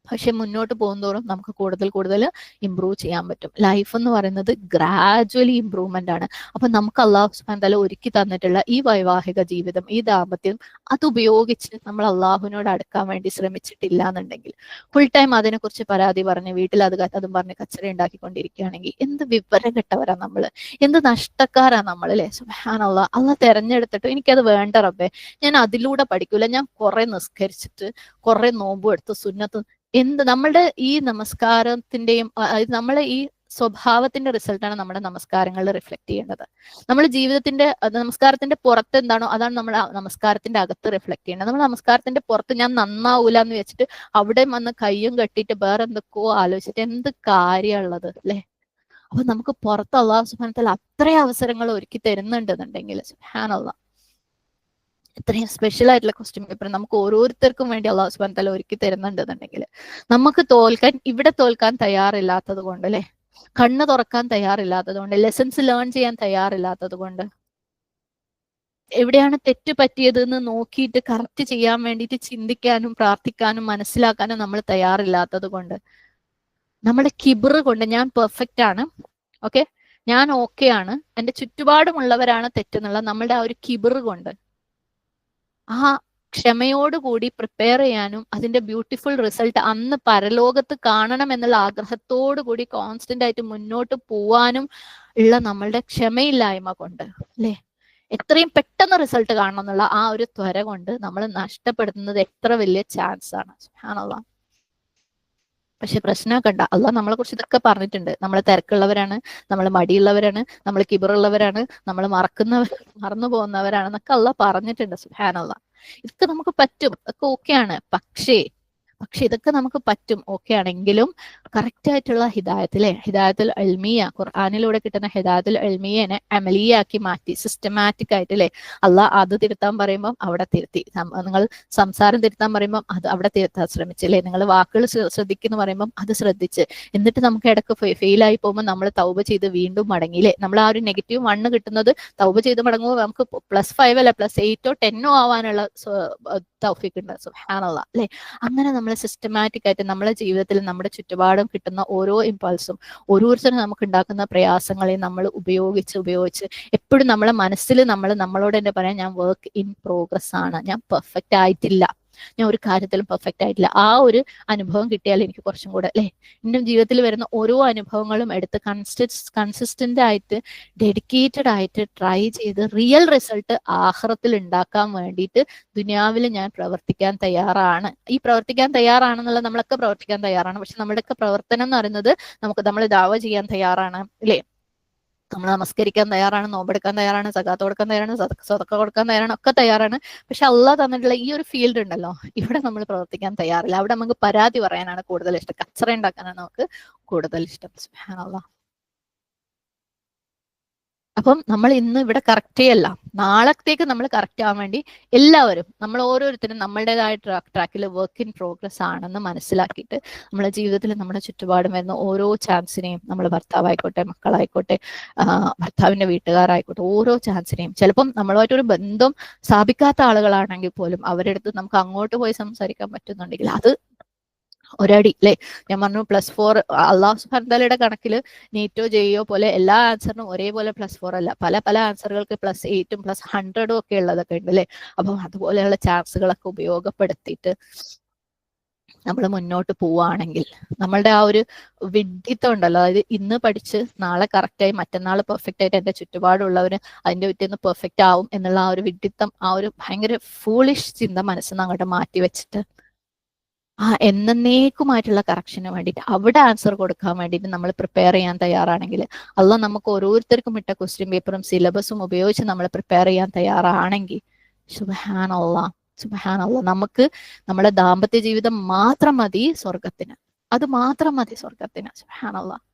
S1: പക്ഷെ മുന്നോട്ട് പോകുന്തോറും നമുക്ക് കൂടുതൽ ഇമ്പ്രൂവ് ചെയ്യാൻ പറ്റും. ലൈഫ് എന്ന് പറയുന്നത് ഗ്രാജുവലി ഇമ്പ്രൂവ്മെന്റ് ആണ്. അപ്പൊ നമുക്ക് അള്ളാഹു സുബ്ഹാനഹു വ തആല ഒരുക്കി തന്നിട്ടുള്ള ഈ വൈവാഹിക ജീവിതം, ഈ ദാമ്പത്യം, അത് ഉപയോഗിച്ച് നമ്മൾ അള്ളാഹുവിനോട് അടുക്കാൻ വേണ്ടി ശ്രമിച്ചിട്ടില്ല എന്നുണ്ടെങ്കിൽ, ഫുൾ ടൈം അതിനെക്കുറിച്ച് പരാതി പറഞ്ഞ് വീട്ടിൽ അതും പറഞ്ഞ് കച്ചറ ഉണ്ടാക്കിക്കൊണ്ടിരിക്കുകയാണെങ്കിൽ എന്ത് വിവരം കെട്ടവരാ നമ്മള്, എന്ത് നഷ്ടക്കാരാ നമ്മൾ അല്ലെ. സുബ്ഹാനല്ലാഹ്, അള്ളാഹ് തെരഞ്ഞെടുത്തിട്ട് എനിക്കത് വേണ്ട റബ്ബേ, ഞാൻ അതിലൂടെ പഠിക്കൂല, ഞാൻ കുറെ നിസ്കരിച്ചിട്ട് കുറെ നോമ്പും എടുത്ത് സുന്നത്ത്, നമ്മളുടെ ഈ നമസ്കാരത്തിന്റെയും നമ്മളെ ഈ സ്വഭാവത്തിന്റെ റിസൾട്ടാണ് നമ്മുടെ നമസ്കാരങ്ങളിൽ റിഫ്ലക്ട് ചെയ്യേണ്ടത്. നമ്മൾ ജീവിതത്തിന്റെ നമസ്കാരത്തിന്റെ പുറത്ത് എന്താണോ അതാണ് നമ്മൾ നമസ്കാരത്തിന്റെ അകത്ത് റിഫ്ലക്ട് ചെയ്യേണ്ടത്. നമ്മൾ നമസ്കാരത്തിന്റെ പുറത്ത് ഞാൻ നന്നാവൂല എന്ന് വെച്ചിട്ട് അവിടെ വന്ന് കയ്യും കെട്ടിയിട്ട് വേറെ എന്തൊക്കെയോ ആലോചിച്ചിട്ട് എന്ത് കാര്യമുള്ളത് അല്ലെ. അപ്പൊ നമുക്ക് പുറത്ത് അള്ളാഹു സുബ്ഹാനഹു വ തആല അത്രയും അവസരങ്ങൾ ഒരുക്കി തരുന്നുണ്ടെന്നുണ്ടെങ്കിൽ, സുബ്ഹാനല്ലാഹ്, ഇത്രയും സ്പെഷ്യൽ ആയിട്ടുള്ള ക്വസ്റ്റ്യൻ പേപ്പർ നമുക്ക് ഓരോരുത്തർക്കും വേണ്ടി അള്ളാഹു സുബ്ഹാനഹു വ തആല ഒരുക്കി തരുന്നുണ്ടെന്നുണ്ടെങ്കിൽ, നമുക്ക് ഇവിടെ തോൽക്കാൻ തയ്യാറില്ലാത്തത് കൊണ്ട് അല്ലെ, കണ്ണ് തുറക്കാൻ തയ്യാറില്ലാത്തത് കൊണ്ട്, ലെസൺസ് ലേൺ ചെയ്യാൻ തയ്യാറില്ലാത്തത് കൊണ്ട്, എവിടെയാണ് തെറ്റ് പറ്റിയത് എന്ന് നോക്കിയിട്ട് കറക്റ്റ് ചെയ്യാൻ വേണ്ടിയിട്ട് ചിന്തിക്കാനും പ്രാർത്ഥിക്കാനും മനസ്സിലാക്കാനും നമ്മൾ തയ്യാറില്ലാത്തത് കൊണ്ട്, നമ്മുടെ കിബിറ് കൊണ്ട് ഞാൻ പെർഫെക്റ്റ് ആണ്, ഓക്കെ, ഞാൻ ഓക്കെ ആണ്, എന്റെ ചുറ്റുപാടുമുള്ളവരാണ് തെറ്റെന്നുള്ള നമ്മളുടെ ആ ഒരു കിബിറ് കൊണ്ട്, ആ ക്ഷമയോടുകൂടി പ്രിപ്പയർ ചെയ്യാനും അതിന്റെ ബ്യൂട്ടിഫുൾ റിസൾട്ട് അന്ന് പരലോകത്ത് കാണണം എന്നുള്ള ആഗ്രഹത്തോടു കൂടി കോൺസ്റ്റന്റ് ആയിട്ട് മുന്നോട്ട് പോവാനും ഉള്ള നമ്മളുടെ ക്ഷമയില്ലായ്മ കൊണ്ട് അല്ലെ, എത്രയും പെട്ടെന്ന് റിസൾട്ട് കാണണം എന്നുള്ള ആ ഒരു ത്വര കൊണ്ട് നമ്മൾ നഷ്ടപ്പെടുത്തുന്നത് എത്ര വലിയ ചാൻസ് ആണ്. സുബ്ഹാനല്ലാഹ്. പക്ഷെ പ്രശ്നമൊക്കെ ഉണ്ട്, അള്ളാഹ് നമ്മളെ കുറിച്ച് ഇതൊക്കെ പറഞ്ഞിട്ടുണ്ട്. നമ്മൾ തിരക്കുള്ളവരാണ്, നമ്മൾ മടിയുള്ളവരാണ്, നമ്മൾ കിബറുള്ളവരാണ്, നമ്മൾ മറന്നു പോകുന്നവരാണെന്നൊക്കെ അള്ളാഹ് പറഞ്ഞിട്ടുണ്ട്. സുബ്ഹാനല്ലാഹ്. ഇതൊക്കെ നമുക്ക് പറ്റും, ഒക്കെ ഓക്കെയാണ്. പക്ഷേ ഇതൊക്കെ നമുക്ക് പറ്റും, ഓക്കെ ആണെങ്കിലും കറക്റ്റ് ആയിട്ടുള്ള ഹിദായത്തുൽ ഇൽമിയ, ഖുർആനിലൂടെ കിട്ടുന്ന ഹിദായത്തുൽ ഇൽമിയനെ അമലിയാക്കി മാറ്റി സിസ്റ്റമാറ്റിക് ആയിട്ട് അല്ലെ, അള്ളാഹ് അത് തിരുത്താൻ പറയുമ്പോൾ അവിടെ തിരുത്തി, നിങ്ങൾ സംസാരം തിരുത്താൻ പറയുമ്പോൾ അത് അവിടെ തിരുത്താൻ ശ്രമിച്ചില്ലേ, നിങ്ങൾ വാക്കുകൾ ശ്രദ്ധിക്കുന്നു പറയുമ്പോൾ അത് ശ്രദ്ധിച്ച്, എന്നിട്ട് നമുക്ക് ഇടയ്ക്ക് ഫെയിലായി പോകുമ്പോൾ നമ്മൾ തൗബ ചെയ്ത് വീണ്ടും മടങ്ങിയില്ലേ. നമ്മൾ ആ ഒരു -1 കിട്ടുന്നത് തൗബ ചെയ്ത് മടങ്ങുമ്പോൾ നമുക്ക് +5 അല്ല +8 10 ആവാനുള്ള തൗഫീഖ് ഉണ്ട്. സുബ്ഹാനല്ലാഹ് അല്ലെ. അങ്ങനെ നമ്മൾ സിസ്റ്റമാറ്റിക് ആയിട്ട് നമ്മുടെ ജീവിതത്തിൽ നമ്മുടെ ചുറ്റുപാടും കിട്ടുന്ന ഓരോ ഇമ്പൾസും ഓരോരുത്തരും നമുക്ക് ഉണ്ടാക്കുന്ന പ്രയാസങ്ങളെ നമ്മൾ ഉപയോഗിച്ച് എപ്പോഴും നമ്മളെ മനസ്സിൽ നമ്മളോട് തന്നെ പറയാം, ഞാൻ വർക്ക് ഇൻ പ്രോഗ്രസ് ആണ്, ഞാൻ പെർഫെക്റ്റ് ആയിട്ടില്ല, ഞാൻ ഒരു കാര്യത്തിലും പെർഫെക്റ്റ് ആയിട്ടില്ല. ആ ഒരു അനുഭവം കിട്ടിയാൽ എനിക്ക് കുറച്ചും കൂടെ അല്ലെ, എൻ്റെ ജീവിതത്തിൽ വരുന്ന ഓരോ അനുഭവങ്ങളും എടുത്ത് കൺസിസ്റ്റന്റ് ആയിട്ട് ഡെഡിക്കേറ്റഡ് ആയിട്ട് ട്രൈ ചെയ്ത് റിയൽ റിസൾട്ട് ആഖിറത്തിൽ ഉണ്ടാക്കാൻ വേണ്ടിയിട്ട് ദുനിയാവിൽ ഞാൻ പ്രവർത്തിക്കാൻ തയ്യാറാണ്. ഈ പ്രവർത്തിക്കാൻ തയ്യാറാണെന്നുള്ള നമ്മളൊക്കെ പ്രവർത്തിക്കാൻ തയ്യാറാണ്. പക്ഷെ നമ്മുടെയൊക്കെ പ്രവർത്തനം എന്ന് പറയുന്നത് നമ്മൾ ദാവ ചെയ്യാൻ തയ്യാറാണ് അല്ലെ, നമ്മൾ നമസ്കരിക്കാൻ തയ്യാറാണ്, നോമ്പെടുക്കാൻ തയ്യാറാണ്, സകാത്ത് കൊടുക്കാൻ തയ്യാറാണ്, സദഖ കൊടുക്കാൻ തയ്യാറാണ്, ഒക്കെ തയ്യാറാണ്. പക്ഷെ അള്ളാഹ് തന്നിട്ടുള്ള ഈ ഒരു ഫീൽഡ് ഉണ്ടല്ലോ, ഇവിടെ നമ്മൾ പ്രവർത്തിക്കാൻ തയ്യാറില്ല. അവിടെ നമുക്ക് പരാതി പറയാനാണ് കൂടുതൽ ഇഷ്ടം, കച്ചറ ഉണ്ടാക്കാനാണ് നമുക്ക് കൂടുതൽ ഇഷ്ടം. സുബ്ഹാനല്ലാഹ്. അപ്പം നമ്മൾ ഇന്ന് ഇവിടെ കറക്റ്റ് ചെയ്യല്ല, നാളത്തേക്ക് നമ്മൾ കറക്റ്റ് ആവാൻ വേണ്ടി എല്ലാവരും നമ്മൾ ഓരോരുത്തരും നമ്മളുടേതായ ട്രാക്കിൽ വർക്ക് ഇൻ പ്രോഗ്രസ് ആണെന്ന് മനസ്സിലാക്കിയിട്ട് നമ്മുടെ ജീവിതത്തിൽ നമ്മുടെ ചുറ്റുപാടും വരുന്ന ഓരോ ചാൻസിനെയും, നമ്മൾ ഭർത്താവായിക്കോട്ടെ, മക്കളായിക്കോട്ടെ, ഭർത്താവിന്റെ വീട്ടുകാരായിക്കോട്ടെ, ഓരോ ചാൻസിനെയും, ചിലപ്പം നമ്മളുമായിട്ടൊരു ബന്ധം സ്ഥാപിക്കാത്ത ആളുകളാണെങ്കിൽ പോലും അവരുടെ അടുത്ത് നമുക്ക് അങ്ങോട്ട് പോയി സംസാരിക്കാൻ പറ്റുന്നുണ്ടെങ്കിൽ അത് ഒരടി അല്ലെ. ഞാൻ പറഞ്ഞു +4, അള്ളാഹു സുബ്ഹാനഹു വ തആലയുടെ കണക്കിൽ നീറ്റോ ജെയോ പോലെ എല്ലാ ആൻസറിനും ഒരേപോലെ +4 അല്ല, പല ആൻസറുകൾക്ക് +8 +100 ഒക്കെ ഉള്ളതൊക്കെ ഉണ്ട് അല്ലെ. അപ്പം അതുപോലെയുള്ള ചാൻസുകളൊക്കെ ഉപയോഗപ്പെടുത്തിയിട്ട് നമ്മൾ മുന്നോട്ട് പോവുകയാണെങ്കിൽ നമ്മളുടെ ആ ഒരു വിഡ്ഢിത്തം ഉണ്ടല്ലോ, അതായത് ഇന്ന് പഠിച്ച് നാളെ കറക്റ്റായി മറ്റന്നാൾ പെർഫെക്റ്റ് ആയിട്ട് എൻ്റെ ചുറ്റുപാടുള്ളവര് അതിന്റെ പിറ്റേന്ന് പെർഫെക്റ്റ് ആവും എന്നുള്ള ആ ഒരു വിഡ്ഢിത്തം, ആ ഒരു ഭയങ്കര ഫൂളിഷ് ചിന്ത മനസ്സിൽ നിന്ന് അങ്ങോട്ട് മാറ്റി വെച്ചിട്ട് എന്നേക്കുമായിട്ടുള്ള കറക്ഷന് വേണ്ടിയിട്ട് അവിടെ ആൻസർ കൊടുക്കാൻ വേണ്ടിയിട്ട് നമ്മൾ പ്രിപ്പയർ ചെയ്യാൻ തയ്യാറാണെങ്കിൽ, അള്ളാഹ് നമുക്ക് ഓരോരുത്തർക്കും ഇട്ട ക്വസ്റ്റ്യൻ പേപ്പറും സിലബസും ഉപയോഗിച്ച് നമ്മൾ പ്രിപ്പയർ ചെയ്യാൻ തയ്യാറാണെങ്കിൽ, സുബ്ഹാനല്ലാഹ് നമുക്ക് നമ്മുടെ ദാമ്പത്യ ജീവിതം മാത്രം മതി സ്വർഗത്തിന്, അത് മാത്രം മതി സ്വർഗത്തിന്. സുബ്ഹാനല്ലാഹ്.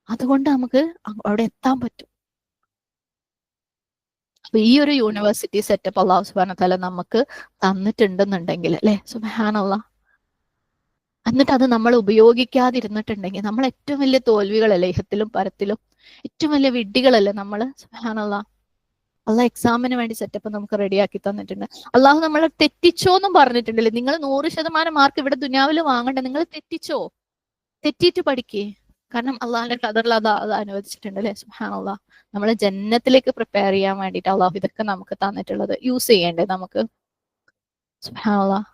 S1: അതുകൊണ്ട് നമുക്ക് അവിടെ എത്താൻ പറ്റും. അപ്പൊ ഈ ഒരു യൂണിവേഴ്സിറ്റി സെറ്റപ്പ് അള്ളാഹു സുബ്ഹാനഹു വതആല നമുക്ക് തന്നിട്ടുണ്ടെന്നുണ്ടെങ്കിൽ, അല്ലെ, സുബ്ഹാനല്ലാഹ്, എന്നിട്ട് അത് നമ്മൾ ഉപയോഗിക്കാതിരുന്നിട്ടുണ്ടെങ്കിൽ നമ്മൾ ഏറ്റവും വലിയ തോൽവികളല്ലേ ഇഹത്തിലും പരത്തിലും, ഏറ്റവും വലിയ വിഡ്ഢികളല്ലേ നമ്മള്. സുബ്ഹാനല്ലാഹ്, അള്ളാഹ് എക്സാമിന് വേണ്ടി സെറ്റപ്പ് നമുക്ക് റെഡിയാക്കി തന്നിട്ടുണ്ട്. അള്ളാഹു നമ്മളെ തെറ്റിച്ചോന്നും പറഞ്ഞിട്ടുണ്ടല്ലേ, നിങ്ങൾ 100% മാർക്ക് ഇവിടെ ദുനിയാവിൽ വാങ്ങണ്ട, നിങ്ങൾ തെറ്റിച്ചോ, തെറ്റിയിട്ട് പഠിക്കേ. കാരണം അള്ളാഹിന്റെ ഖദറിൽ അത് അനുവദിച്ചിട്ടുണ്ട്, അല്ലെ. സുബ്ഹാനല്ലാഹ്, നമ്മളെ ജന്നത്തിലേക്ക് പ്രിപ്പയർ ചെയ്യാൻ വേണ്ടിയിട്ട് അള്ളാഹു ഇതൊക്കെ നമുക്ക് തന്നിട്ടുള്ളത് യൂസ് ചെയ്യേണ്ടേ നമുക്ക്. സുബ്ഹാനല്ലാഹ്,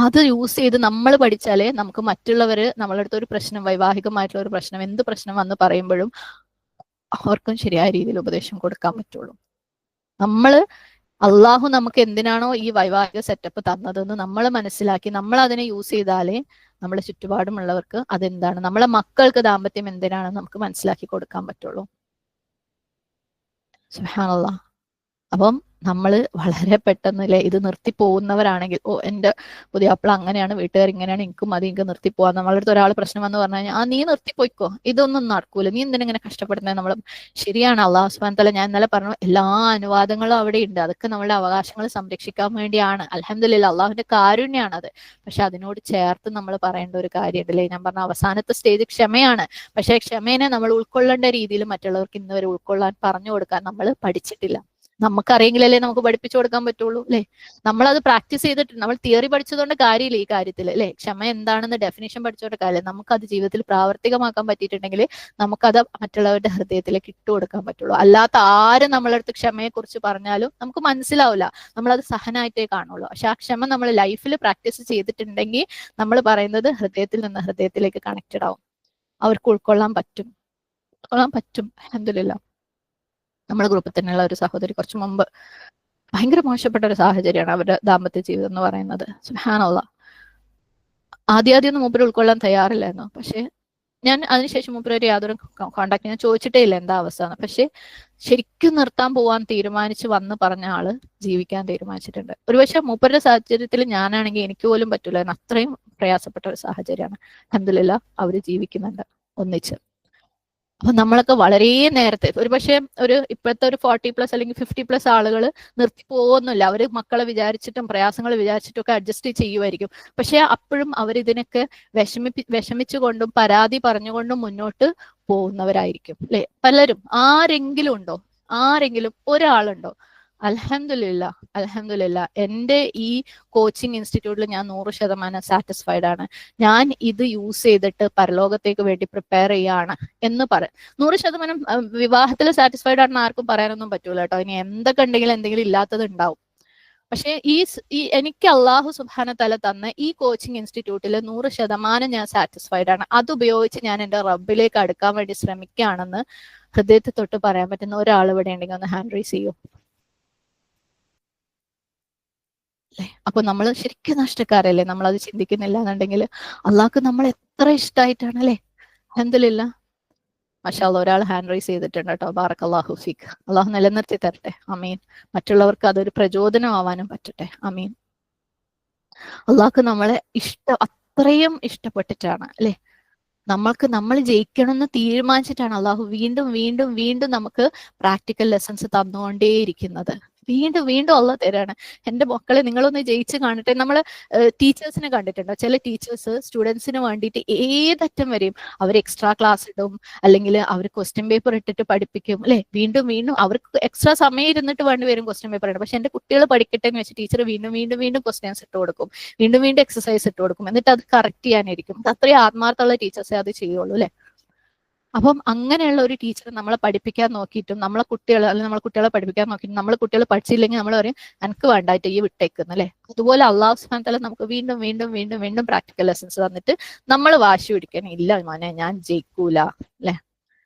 S1: അത് യൂസ് ചെയ്ത് നമ്മൾ പഠിച്ചാലേ നമുക്ക് മറ്റുള്ളവര് നമ്മളുടെ അടുത്ത് ഒരു പ്രശ്നം, വൈവാഹികമായിട്ടുള്ള ഒരു പ്രശ്നം, എന്ത് പ്രശ്നം വന്ന് പറയുമ്പോഴും അവർക്കും ശരിയായ രീതിയിൽ ഉപദേശം കൊടുക്കാൻ പറ്റുള്ളൂ. നമ്മള് അള്ളാഹു നമുക്ക് എന്തിനാണോ ഈ വൈവാഹിക സെറ്റപ്പ് തന്നതെന്ന് നമ്മൾ മനസ്സിലാക്കി നമ്മൾ അതിനെ യൂസ് ചെയ്താലേ നമ്മുടെ ചുറ്റുപാടുമുള്ളവർക്ക് അതെന്താണ്, നമ്മളെ മക്കൾക്ക് ദാമ്പത്യം എന്തിനാണെന്ന് നമുക്ക് മനസ്സിലാക്കി കൊടുക്കാൻ പറ്റുള്ളൂ. സുബ്ഹാനല്ലാഹ്. അപ്പം നമ്മൾ വളരെ പെട്ടെന്ന്, അല്ലെ, ഇത് നിർത്തി പോകുന്നവരാണെങ്കിൽ, ഓ എന്റെ പുതിയാപ്പിള അങ്ങനെയാണ്, വീട്ടുകാർ ഇങ്ങനെയാണ്, എനിക്കും മതി, എനിക്ക് നിർത്തി പോവാം. നമ്മളുടെ അടുത്ത് ഒരാൾ പ്രശ്നം വന്ന് പറഞ്ഞു കഴിഞ്ഞാൽ, നീ നിർത്തിപ്പോയിക്കോ, ഇതൊന്നും നടക്കൂല, നീ എന്തിനാ കഷ്ടപ്പെടുന്നത്. നമ്മൾ ശരിയാണ്, അള്ളാഹു സുബ്ഹാനഹു വതആല, ഞാൻ ഇന്നലെ പറഞ്ഞു, എല്ലാ അനുവാദങ്ങളും അവിടെ ഉണ്ട്, അതൊക്കെ നമ്മളുടെ അവകാശങ്ങൾ സംരക്ഷിക്കാൻ വേണ്ടിയാണ്. അൽഹംദുലില്ലാഹ്, അള്ളാഹുവിന്റെ കാരുണ്യാണത്. പക്ഷെ അതിനോട് ചേർത്ത് നമ്മൾ പറയേണ്ട ഒരു കാര്യമുണ്ട്, അല്ലെ, ഞാൻ പറഞ്ഞ അവസാനത്തെ സ്റ്റേജ് ക്ഷമയാണ്. പക്ഷെ ക്ഷമേനെ നമ്മൾ ഉൾക്കൊള്ളേണ്ട രീതിയിൽ മറ്റുള്ളവർക്ക് ഇന്ന് വരെ ഉൾക്കൊള്ളാൻ പറഞ്ഞു കൊടുക്കാൻ നമ്മൾ പഠിച്ചിട്ടില്ല. നമുക്കറിയെങ്കിലല്ലേ നമുക്ക് പഠിപ്പിച്ചു കൊടുക്കാൻ പറ്റുള്ളൂ, അല്ലെ. നമ്മളത് പ്രാക്ടീസ് ചെയ്തിട്ട്, നമ്മൾ തിയറി പഠിച്ചതുകൊണ്ട് കാര്യമില്ല ഈ കാര്യത്തിൽ, അല്ലെ. ക്ഷമ എന്താണെന്ന് ഡെഫിനേഷൻ പഠിച്ചോണ്ട് കാര്യമില്ല, നമുക്കത് ജീവിതത്തിൽ പ്രാവർത്തികമാക്കാൻ പറ്റിയിട്ടുണ്ടെങ്കിൽ നമുക്കത് മറ്റുള്ളവരുടെ ഹൃദയത്തിലേക്ക് ഇട്ടു കൊടുക്കാൻ പറ്റുള്ളൂ. അല്ലാത്ത ആരും നമ്മളടുത്ത് ക്ഷമയെ കുറിച്ച് പറഞ്ഞാലും നമുക്ക് മനസ്സിലാവില്ല, നമ്മളത് സഹനായിട്ടേ കാണുള്ളൂ. പക്ഷെ ആ ക്ഷമ നമ്മൾ ലൈഫിൽ പ്രാക്ടീസ് ചെയ്തിട്ടുണ്ടെങ്കിൽ നമ്മൾ പറയുന്നത് ഹൃദയത്തിൽ നിന്ന് ഹൃദയത്തിലേക്ക് കണക്റ്റഡ് ആവും, അവർക്ക് ഉൾക്കൊള്ളാൻ പറ്റും, അൽഹംദുലില്ലാഹ്. നമ്മുടെ ഗ്രൂപ്പിൽ തന്നെയുള്ള ഒരു സഹോദരി കുറച്ചു മുമ്പ് ഭയങ്കര മോശപ്പെട്ട ഒരു സാഹചര്യമാണ് അവരുടെ ദാമ്പത്യ ജീവിതം എന്ന് പറയുന്നത്. സുബ്ഹാനല്ലാഹ്, ആദ്യം മൂപ്പര് ഉൾക്കൊള്ളാൻ തയ്യാറില്ലായിരുന്നു. പക്ഷെ ഞാൻ അതിനുശേഷം മൂപ്പര് യാതൊരു കോണ്ടാക്ട് ഞാൻ ചോദിച്ചിട്ടേ ഇല്ല എന്താ അവസ്ഥ എന്ന്. പക്ഷെ ശരിക്കും നിർത്താൻ പോവാൻ തീരുമാനിച്ച് വന്ന് പറഞ്ഞ ആള് ജീവിക്കാൻ തീരുമാനിച്ചിട്ടുണ്ട്. ഒരുപക്ഷെ മൂപ്പരുടെ സാഹചര്യത്തിൽ ഞാനാണെങ്കിൽ എനിക്ക് പോലും പറ്റൂലായിരുന്നു, അത്രയും പ്രയാസപ്പെട്ട ഒരു സാഹചര്യമാണ്. അൽഹംദുലില്ലാഹ്, അവര് ജീവിക്കുന്നുണ്ട് ഒന്നിച്ച്. അപ്പൊ നമ്മളൊക്കെ വളരെ നേരത്തെ, ഒരുപക്ഷെ ഇപ്പോഴത്തെ ഒരു 40+ അല്ലെങ്കിൽ 50+ ആളുകൾ നിർത്തി പോകുന്നില്ല. അവര് മക്കളെ വിചാരിച്ചിട്ടും പ്രയാസങ്ങൾ വിചാരിച്ചിട്ടും ഒക്കെ അഡ്ജസ്റ്റ് ചെയ്യുമായിരിക്കും. പക്ഷെ അപ്പോഴും അവരിതിനൊക്കെ വിഷമിച്ചുകൊണ്ടും പരാതി പറഞ്ഞുകൊണ്ടും മുന്നോട്ട് പോകുന്നവരായിരിക്കും, അല്ലെ. പലരും, ആരെങ്കിലും ഉണ്ടോ, ആരെങ്കിലും ഒരാളുണ്ടോ? അൽഹംദുലില്ലാ, എന്റെ ഈ കോച്ചിങ് ഇൻസ്റ്റിറ്റ്യൂട്ടിൽ ഞാൻ 100% സാറ്റിസ്ഫൈഡ് ആണ്. ഞാൻ ഇത് യൂസ് ചെയ്തിട്ട് പരലോകത്തേക്ക് വേണ്ടി പ്രിപ്പയർ ചെയ്യാണ് എന്ന് 100% വിവാഹത്തിൽ സാറ്റിസ്ഫൈഡ് ആണെന്ന് ആർക്കും പറയാനൊന്നും പറ്റൂല കേട്ടോ. ഇനി എന്തൊക്കെ ഉണ്ടെങ്കിലും എന്തെങ്കിലും ഇല്ലാത്തത് ഉണ്ടാവും. പക്ഷെ ഈ എനിക്ക് അള്ളാഹു സുബ്ഹാനഹു വതആല തന്ന ഈ കോച്ചിങ് ഇൻസ്റ്റിറ്റ്യൂട്ടിൽ 100% ഞാൻ സാറ്റിസ്ഫൈഡ് ആണ്. അത് ഉപയോഗിച്ച് ഞാൻ എന്റെ റബ്ബിലേക്ക് അടുക്കാൻ വേണ്ടി ശ്രമിക്കുകയാണെന്ന് ഹൃദയത്തിൽ തൊട്ട് പറയാൻ പറ്റുന്ന ഒരാൾ ഇവിടെ ഉണ്ടെങ്കിൽ ഒന്ന് ഹാൻഡ് റൈസ് ചെയ്യൂ. അപ്പൊ നമ്മൾ ശരിക്കും നഷ്ടക്കാരല്ലേ, നമ്മൾ അത് ചിന്തിക്കുന്നില്ല എന്നുണ്ടെങ്കിൽ. അള്ളാഹ്ക്ക് നമ്മൾ എത്ര ഇഷ്ടമായിട്ടാണ്, അല്ലെ. അൽഹംദുലില്ലാഹ്, മാഷാ അല്ലാഹ്, ഒരാൾ ഹാൻഡ് റൈസ് ചെയ്തിട്ടുണ്ട് കേട്ടോ. ബാറക്കല്ലാഹു ഫീക്ക്. അള്ളാഹു നിലനിർത്തി തരട്ടെ, അമീൻ. മറ്റുള്ളവർക്ക് അതൊരു പ്രചോദനമാവാനും പറ്റട്ടെ, അമീൻ. അള്ളാഹ്ക്ക് നമ്മളെ അത്രയും ഇഷ്ടപ്പെട്ടിട്ടാണ്, അല്ലെ. നമ്മൾ ജയിക്കണം എന്ന് തീരുമാനിച്ചിട്ടാണ് അള്ളാഹു വീണ്ടും വീണ്ടും വീണ്ടും നമുക്ക് പ്രാക്ടിക്കൽ ലെസൺസ് തന്നുകൊണ്ടേയിരിക്കുന്നത്. വീണ്ടും വീണ്ടും അള്ളാഹ് തരാണ്. എന്റെ മക്കളെ നിങ്ങളൊന്ന് ജയിച്ച് കാണട്ടെ. നമ്മൾ ടീച്ചേഴ്സിനെ കണ്ടിട്ടുണ്ടോ? ചില ടീച്ചേഴ്സ് സ്റ്റുഡൻസിന് വേണ്ടിയിട്ട് ഏതറ്റം വരെയും അവർ എക്സ്ട്രാ ക്ലാസ് ഇടും, അല്ലെങ്കിൽ അവർ ക്വസ്റ്റ്യൻ പേപ്പർ ഇട്ടിട്ട് പഠിപ്പിക്കും, അല്ലെ. വീണ്ടും വീണ്ടും അവർക്ക് എക്സ്ട്രാ സമയം ഇരുന്നിട്ട് വേണ്ടി വരും ക്വസ്റ്റ്യൻ പേപ്പർ ഇടാൻ. പക്ഷെ എന്റെ കുട്ടികൾ പഠിക്കട്ടെ എന്ന് വെച്ച് ടീച്ചർ വീണ്ടും വീണ്ടും വീണ്ടും ക്വസ്റ്റ്യൻസ് ഇട്ട് കൊടുക്കും, വീണ്ടും വീണ്ടും എക്സസൈസ് ഇട്ട് കൊടുക്കും, എന്നിട്ട് അത് കറക്റ്റ് ചെയ്യാനിരിക്കും. അത്രയും ആത്മാർത്ഥമുള്ള ടീച്ചേഴ്സേ അത് ചെയ്യുള്ളൂ, അല്ലെ. അപ്പം അങ്ങനെയുള്ള ഒരു ടീച്ചർ നമ്മളെ പഠിപ്പിക്കാൻ നോക്കിയിട്ടും നമ്മളെ കുട്ടികളെ, അല്ലെങ്കിൽ നമ്മളെ കുട്ടികളെ പഠിപ്പിക്കാൻ നോക്കിയിട്ടും നമ്മൾ കുട്ടികൾ പഠിച്ചില്ലെങ്കിൽ നമ്മൾ പറയും എനിക്ക് വേണ്ടായിട്ട് ഈ വിട്ടേക്കുന്നു, അല്ലെ. അതുപോലെ അള്ളാഹു സുബ്ഹാനഹു വതആല നമുക്ക് വീണ്ടും വീണ്ടും വീണ്ടും വീണ്ടും പ്രാക്ടിക്കൽ ലെസൺസ് തന്നിട്ട് നമ്മൾ വാശി പിടിക്കണം, ഇല്ല മോനെ ഞാൻ ജയിക്കൂല, അല്ലെ.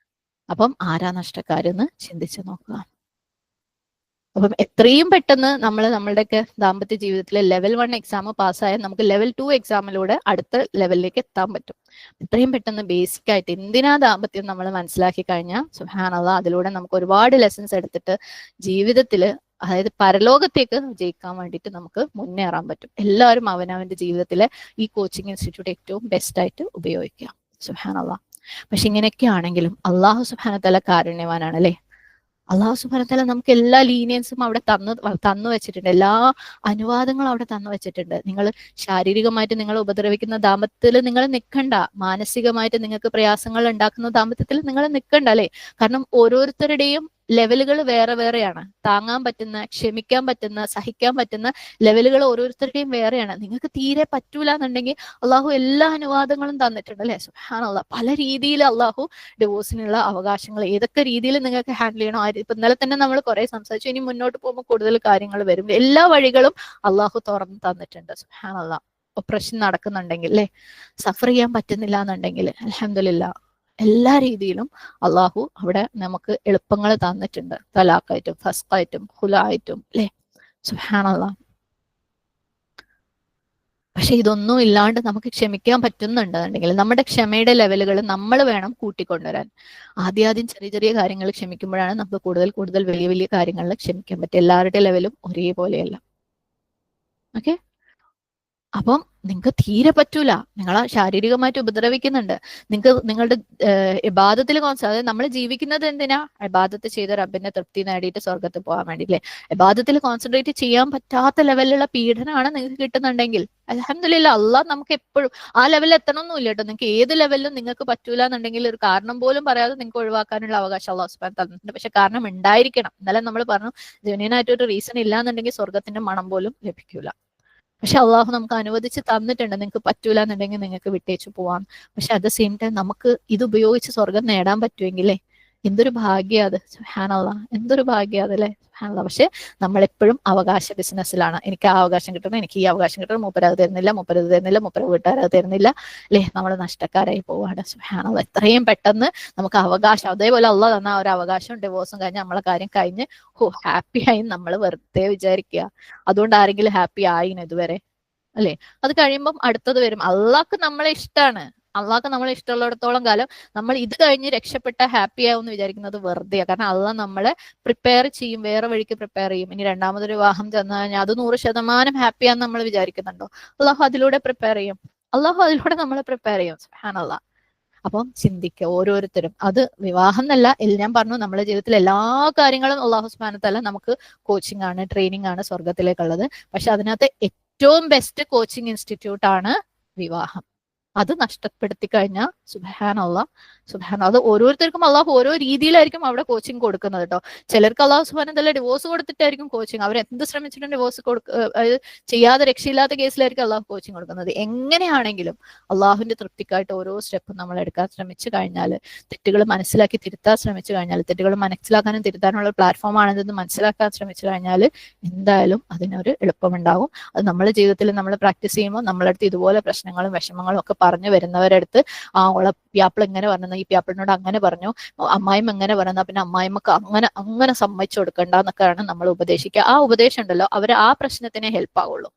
S1: അപ്പം ആരാ നഷ്ടക്കാരെന്ന് ചിന്തിച്ചു നോക്കുക. അപ്പം എത്രയും പെട്ടെന്ന് നമ്മളുടെയൊക്കെ ദാമ്പത്യ ജീവിതത്തിലെ ലെവൽ 1 എക്സാം പാസ്സായാൽ നമുക്ക് ലെവൽ 2 എക്സാമിലൂടെ അടുത്ത ലെവലിലേക്ക് എത്താൻ പറ്റും. എത്രയും പെട്ടെന്ന് ബേസിക് ആയിട്ട് എന്തിനാ ദാമ്പത്യം നമ്മൾ മനസ്സിലാക്കി കഴിഞ്ഞാൽ സുബ്ഹാനല്ലാഹ്, അതിലൂടെ നമുക്ക് ഒരുപാട് ലെസൺസ് എടുത്തിട്ട് ജീവിതത്തിൽ, അതായത് പരലോകത്തേക്ക് ജയിക്കാൻ വേണ്ടിയിട്ട് നമുക്ക് മുന്നേറാൻ പറ്റും. എല്ലാവരും അവനവന്റെ ജീവിതത്തിലെ ഈ കോച്ചിങ് ഇൻസ്റ്റിറ്റ്യൂട്ട് ഏറ്റവും ബെസ്റ്റ് ആയിട്ട് ഉപയോഗിക്കുക. സുബ്ഹാനല്ലാഹ്. പക്ഷെ ഇങ്ങനെയൊക്കെ ആണെങ്കിലും അള്ളാഹു സുബ്ഹാനഹു വ തആല കാരുണ്യവാനാണ് അല്ലെ. അള്ളാഹു സുബ്ഹാനഹു വ തആല നമുക്ക് എല്ലാ ലീനിയൻസും അവിടെ തന്നു വെച്ചിട്ടുണ്ട്. എല്ലാ അനുവാദങ്ങളും അവിടെ തന്നു വെച്ചിട്ടുണ്ട്. നിങ്ങൾ ശാരീരികമായിട്ട് നിങ്ങൾ ഉപദ്രവിക്കുന്ന ദാമ്പത്യത്തിൽ നിങ്ങൾ നിൽക്കണ്ട, മാനസികമായിട്ട് നിങ്ങൾക്ക് പ്രയാസങ്ങൾ ഉണ്ടാക്കുന്ന ദാമ്പത്യത്തിൽ നിങ്ങൾ നിൽക്കണ്ട അല്ലെ. കാരണം ഓരോരുത്തരുടെയും ലെവലുകൾ വേറെ വേറെയാണ്. താങ്ങാൻ പറ്റുന്ന, ക്ഷമിക്കാൻ പറ്റുന്ന, സഹിക്കാൻ പറ്റുന്ന ലെവലുകൾ ഓരോരുത്തരുടെയും വേറെയാണ്. നിങ്ങൾക്ക് തീരെ പറ്റൂല എന്നുണ്ടെങ്കിൽ അള്ളാഹു എല്ലാ അനുവാദങ്ങളും തന്നിട്ടുണ്ട് അല്ലെ. സുബ്ഹാനല്ലാഹ്, പല രീതിയിൽ അള്ളാഹു ഡിവോഴ്സിനുള്ള അവകാശങ്ങൾ ഏതൊക്കെ രീതിയിൽ നിങ്ങൾക്ക് ഹാൻഡിൽ ചെയ്യണോ. ഇപ്പൊ ഇന്നലെ തന്നെ നമ്മൾ കുറെ സംസാരിച്ചു. ഇനി മുന്നോട്ട് പോകുമ്പോൾ കൂടുതൽ കാര്യങ്ങൾ വരും. എല്ലാ വഴികളും അള്ളാഹു തുറന്നു തന്നിട്ടുണ്ട്. സുബ്ഹാനല്ലാഹ്, ഓപ്പറേഷൻ നടക്കുന്നുണ്ടെങ്കിൽ അല്ലെ, സഫർ ചെയ്യാൻ പറ്റുന്നില്ല എന്നുണ്ടെങ്കിൽ അൽഹംദുലില്ലാഹ് എല്ലാ രീതിയിലും അള്ളാഹു അവിടെ നമുക്ക് എളുപ്പങ്ങൾ തന്നിട്ടുണ്ട്. തലാഖായിട്ടും ഫസ്ഖായിട്ടും ഖുലായിട്ടും അല്ലെ. സുബ്ഹാനല്ലാഹ്. പക്ഷെ ഇതൊന്നും ഇല്ലാണ്ട് നമുക്ക് ക്ഷമിക്കാൻ പറ്റുന്നുണ്ടെന്നുണ്ടെങ്കിൽ നമ്മുടെ ക്ഷമയുടെ ലെവലുകൾ നമ്മൾ വേണം കൂട്ടിക്കൊണ്ടുവരാൻ. ആദ്യം ചെറിയ ചെറിയ കാര്യങ്ങൾ ക്ഷമിക്കുമ്പോഴാണ് നമുക്ക് കൂടുതൽ കൂടുതൽ വലിയ വലിയ കാര്യങ്ങളിൽ ക്ഷമിക്കാൻ പറ്റും. എല്ലാവരുടെ ലെവലും ഒരേപോലെയല്ല. ഓക്കെ. അപ്പം നിങ്ങൾക്ക് തീരെ പറ്റൂല, നിങ്ങളെ ശാരീരികമായിട്ട് ഉപദ്രവിക്കുന്നുണ്ട്, നിങ്ങൾക്ക് നിങ്ങളുടെ ഇബാദത്തിൽ അതായത് നമ്മൾ ജീവിക്കുന്നത് എന്തിനാ? ഇബാദത്ത് ചെയ്ത് റബ്ബിന്റെ തൃപ്തി നേടിയിട്ട് സ്വർഗത്തിൽ പോകാൻ വേണ്ടിയില്ലേ. ഇബാദത്തിൽ കോൺസെൻട്രേറ്റ് ചെയ്യാൻ പറ്റാത്ത ലെവലിലുള്ള പീഡനമാണ് നിങ്ങൾക്ക് കിട്ടുന്നുണ്ടെങ്കിൽ അൽഹംദുലില്ലാഹ്, അള്ളാഹ് നമുക്ക് എപ്പോഴും ആ ലെവലിൽ എത്തണമെന്നില്ല കേട്ടോ. നിങ്ങൾക്ക് ഏത് ലെവലിലും നിങ്ങൾക്ക് പറ്റൂല എന്നുണ്ടെങ്കിൽ ഒരു കാരണം പോലും പറയാതെ നിങ്ങൾക്ക് ഒഴിവാക്കാനുള്ള അവകാശം അള്ളാഹു സുബ്ഹാനഹു തന്നിട്ടുണ്ട്. പക്ഷെ കാരണം ഉണ്ടായിരിക്കണം. ഇന്നലെ നമ്മൾ പറഞ്ഞു, ജെന്യുനായിട്ടൊരു റീസൺ ഇല്ലാന്നുണ്ടെങ്കിൽ സ്വർഗത്തിന്റെ മണം പോലും ലഭിക്കൂല. പക്ഷെ അള്ളാഹു നമുക്ക് അനുവദിച്ച് തന്നിട്ടുണ്ട്. നിങ്ങൾക്ക് പറ്റൂല എന്നുണ്ടെങ്കിൽ നിങ്ങൾക്ക് വിട്ടേച്ചു പോവാം. പക്ഷെ അറ്റ് ദ സെയിം ടൈം നമുക്ക് ഇത് ഉപയോഗിച്ച് സ്വർഗം നേടാൻ പറ്റുമെങ്കിലേ എന്തൊരു ഭാഗ്യം അത്. സുബ്ഹാനല്ലാഹ്, എന്തൊരു ഭാഗ്യം അതല്ലേ. സുബ്ഹാനല്ലാഹ്. പക്ഷെ നമ്മളെപ്പോഴും അവകാശ ബിസിനസ്സിലാണ്. എനിക്ക് ആ അവകാശം കിട്ടണം, എനിക്ക് ഈ അവകാശം കിട്ടണം, മൂപ്പരത് തരുന്നില്ല, മൂപ്പരത് തരുന്നില്ല, മൂപ്പര വീട്ടുകാരത് തരുന്നില്ല അല്ലേ. നമ്മൾ നഷ്ടക്കാരായി പോവാണ്. സുബ്ഹാനല്ലാഹ്. എത്രയും പെട്ടെന്ന് നമുക്ക് അവകാശം, അതേപോലെ അള്ളാഹ് തന്ന ഒരു അവകാശം ഡിവോഴ്സും കഴിഞ്ഞ് നമ്മളെ കാര്യം കഴിഞ്ഞ് ഹാപ്പി ആയി നമ്മൾ വെറുതെ വിചാരിക്കുക. അതുകൊണ്ട് ആരെങ്കിലും ഹാപ്പി ആയിന് ഇതുവരെ അല്ലെ. അത് കഴിയുമ്പം അടുത്തത് വരും. അള്ളാഹ്ക്ക് നമ്മളെ ഇഷ്ടമാണ്. അള്ളാഹ്ക്ക് നമ്മളെ ഇഷ്ടമുള്ളിടത്തോളം കാലം നമ്മൾ ഇത് കഴിഞ്ഞ് രക്ഷപ്പെട്ട ഹാപ്പി ആവും എന്ന് വിചാരിക്കുന്നത് വെറുതെയാണ്. കാരണം അള്ളാഹ് നമ്മളെ പ്രിപ്പയർ ചെയ്യും, വേറെ വഴിക്ക് പ്രിപ്പയർ ചെയ്യും. ഇനി രണ്ടാമതൊരു വിവാഹം ചെന്ന് കഴിഞ്ഞാൽ അത് 100% ഹാപ്പിയാന്ന് നമ്മൾ വിചാരിക്കുന്നുണ്ടോ? അള്ളാഹു അതിലൂടെ പ്രിപ്പയർ ചെയ്യും. അള്ളാഹു അതിലൂടെ നമ്മളെ പ്രിപ്പയർ ചെയ്യും. സുബ്ഹാനല്ലാഹ്. അപ്പം ചിന്തിക്കുക ഓരോരുത്തരും. അത് വിവാഹം എന്നല്ല, ഞാൻ പറഞ്ഞു നമ്മുടെ ജീവിതത്തിൽ എല്ലാ കാര്യങ്ങളും അള്ളാഹു സുബ്ഹാനഹു വ തആല നമുക്ക് കോച്ചിങ് ആണ്, ട്രെയിനിങ് ആണ് സ്വർഗത്തിലേക്കുള്ളത്. പക്ഷെ അതിനകത്ത് ഏറ്റവും ബെസ്റ്റ് കോച്ചിങ് ഇൻസ്റ്റിറ്റ്യൂട്ട് ആണ് വിവാഹം. അത് നഷ്ടപ്പെടുത്തി കഴിഞ്ഞാൽ സുബ്ഹാനല്ലാഹ്, അത് ഓരോരുത്തർക്കും അള്ളാഹു ഓരോ രീതിയിലായിരിക്കും അവിടെ കോച്ചിങ് കൊടുക്കുന്നത് കേട്ടോ. ചിലർക്ക് അള്ളാഹു സുബ്ഹാനഹു വ തആല ഡിവോഴ്സ് കൊടുത്തിട്ടായിരിക്കും കോച്ചിങ്. അവർ എന്ത് ശ്രമിച്ചിട്ടും ഡിവോഴ്സ് ചെയ്യാതെ രക്ഷയില്ലാത്ത കേസിലായിരിക്കും അള്ളാഹു കോച്ചിങ് കൊടുക്കുന്നത്. എങ്ങനെയാണെങ്കിലും അള്ളാഹുവിന്റെ തൃപ്തിക്കായിട്ട് ഓരോ സ്റ്റെപ്പും നമ്മൾ എടുക്കാൻ ശ്രമിച്ചു കഴിഞ്ഞാൽ, തെറ്റുകൾ മനസ്സിലാക്കി തിരുത്താൻ ശ്രമിച്ചു കഴിഞ്ഞാൽ, തെറ്റുകൾ മനസ്സിലാക്കാനും തിരുത്താനുള്ള പ്ലാറ്റ്ഫോം ആണെന്ന് മനസ്സിലാക്കാൻ ശ്രമിച്ചു കഴിഞ്ഞാൽ എന്തായാലും അതിനൊരു എളുപ്പമുണ്ടാകും. അത് നമ്മുടെ ജീവിതത്തിൽ നമ്മൾ പ്രാക്ടീസ് ചെയ്യുമ്പോൾ നമ്മളടുത്ത് ഇതുപോലെ പ്രശ്നങ്ങളും വിഷമങ്ങളും ഒക്കെ പറഞ്ഞു വരുന്നവരടുത്ത് ഓളെ പ്യാപ്പിൾ എങ്ങനെ പറഞ്ഞത്, ഈ പ്യാപ്പിളിനോട് അങ്ങനെ പറഞ്ഞു, അമ്മായിമ്മ എങ്ങനെ പറയുന്നത്, പിന്നെ അമ്മായിമ്മക്ക് അങ്ങനെ സമ്മതിച്ചു കൊടുക്കണ്ട എന്നൊക്കെയാണ് നമ്മൾ ഉപദേശിക്കുക. ആ ഉപദേശം ഉണ്ടല്ലോ, അവർ ആ പ്രശ്നത്തിനെ ഹെൽപ്പ് ആവുള്ളൂ.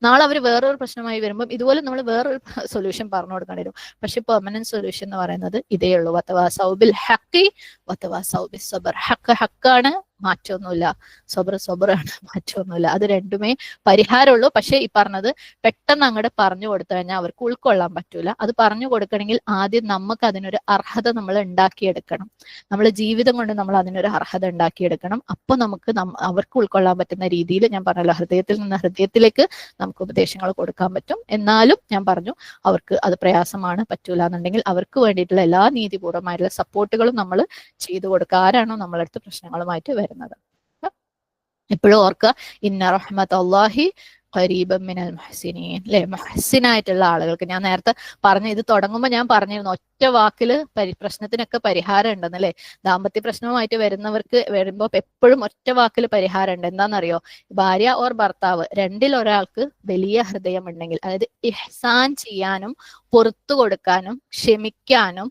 S1: നാളെ അവർ വേറൊരു പ്രശ്നമായി വരുമ്പോൾ ഇതുപോലെ നമ്മൾ വേറൊരു സൊല്യൂഷൻ പറഞ്ഞു കൊടുക്കേണ്ടി വരും. പക്ഷെ പെർമനന്റ് സൊല്യൂഷൻ എന്ന് പറയുന്നത് ഇതേ ഉള്ളൂ. വതവാസൗ ബിൽ ഹഖി വതവാസൗ ബിസ് സബ്ർ. ഹഖ് ഹക്കാണ്, മാറ്റമൊന്നുമില്ല. സബറാണ്, മാറ്റമൊന്നുമില്ല. അത് രണ്ടുമേ പരിഹാരമുള്ളൂ. പക്ഷെ ഈ പറഞ്ഞത് പെട്ടെന്ന് അങ്ങോട്ട് പറഞ്ഞു കൊടുത്തു കഴിഞ്ഞാൽ അവർക്ക് ഉൾക്കൊള്ളാൻ പറ്റൂല. അത് പറഞ്ഞു കൊടുക്കണമെങ്കിൽ ആദ്യം നമുക്ക് അതിനൊരു അർഹത നമ്മൾ ഉണ്ടാക്കിയെടുക്കണം. നമ്മളെ ജീവിതം കൊണ്ട് നമ്മൾ അതിനൊരു അർഹത ഉണ്ടാക്കിയെടുക്കണം. അപ്പൊ നമുക്ക് അവർക്ക് ഉൾക്കൊള്ളാൻ പറ്റുന്ന രീതിയിൽ, ഞാൻ പറഞ്ഞല്ലോ, ഹൃദയത്തിൽ നിന്ന് ഹൃദയത്തിലേക്ക് നമുക്ക് ഉപദേശങ്ങൾ കൊടുക്കാൻ പറ്റും. എന്നാലും ഞാൻ പറഞ്ഞു, അവർക്ക് അത് പ്രയാസമാണ്, പറ്റൂല എന്നുണ്ടെങ്കിൽ അവർക്ക് വേണ്ടിയിട്ടുള്ള എല്ലാ നീതിപൂർവമായിട്ടുള്ള സപ്പോർട്ടുകളും നമ്മൾ ചെയ്തു കൊടുക്കുക. ആരാണോ നമ്മളടുത്ത് പ്രശ്നങ്ങളുമായിട്ട് വരുന്നത്. എപ്പോഴും ഓർക്കുക, ഇന്ന റഹ്മത്തുള്ളാഹി ഖരീബൻ മിനൽ മുഹ്സിനീൻ അല്ലെ. മുഹ്സിനായിട്ടുള്ള ആളുകൾക്ക്, ഞാൻ നേരത്തെ പറഞ്ഞു, ഇത് തുടങ്ങുമ്പോൾ ഞാൻ പറഞ്ഞിരുന്നു ഒറ്റ വാക്കിൽ പ്രശ്നത്തിനൊക്കെ പരിഹാരം ഉണ്ടെന്ന് അല്ലെ. ദാമ്പത്യ പ്രശ്നവുമായിട്ട് വരുമ്പോൾ എപ്പോഴും ഒറ്റ വാക്കിൽ പരിഹാരം ഉണ്ട്. എന്താണെന്നറിയോ? ഭാര്യ ഓർ ഭർത്താവ് രണ്ടിൽ ഒരാൾക്ക് വലിയ ഹൃദയം ഉണ്ടെങ്കിൽ, അതായത് ഇഹ്സാൻ ചെയ്യാനും പുറത്തു കൊടുക്കാനും ക്ഷമിക്കാനും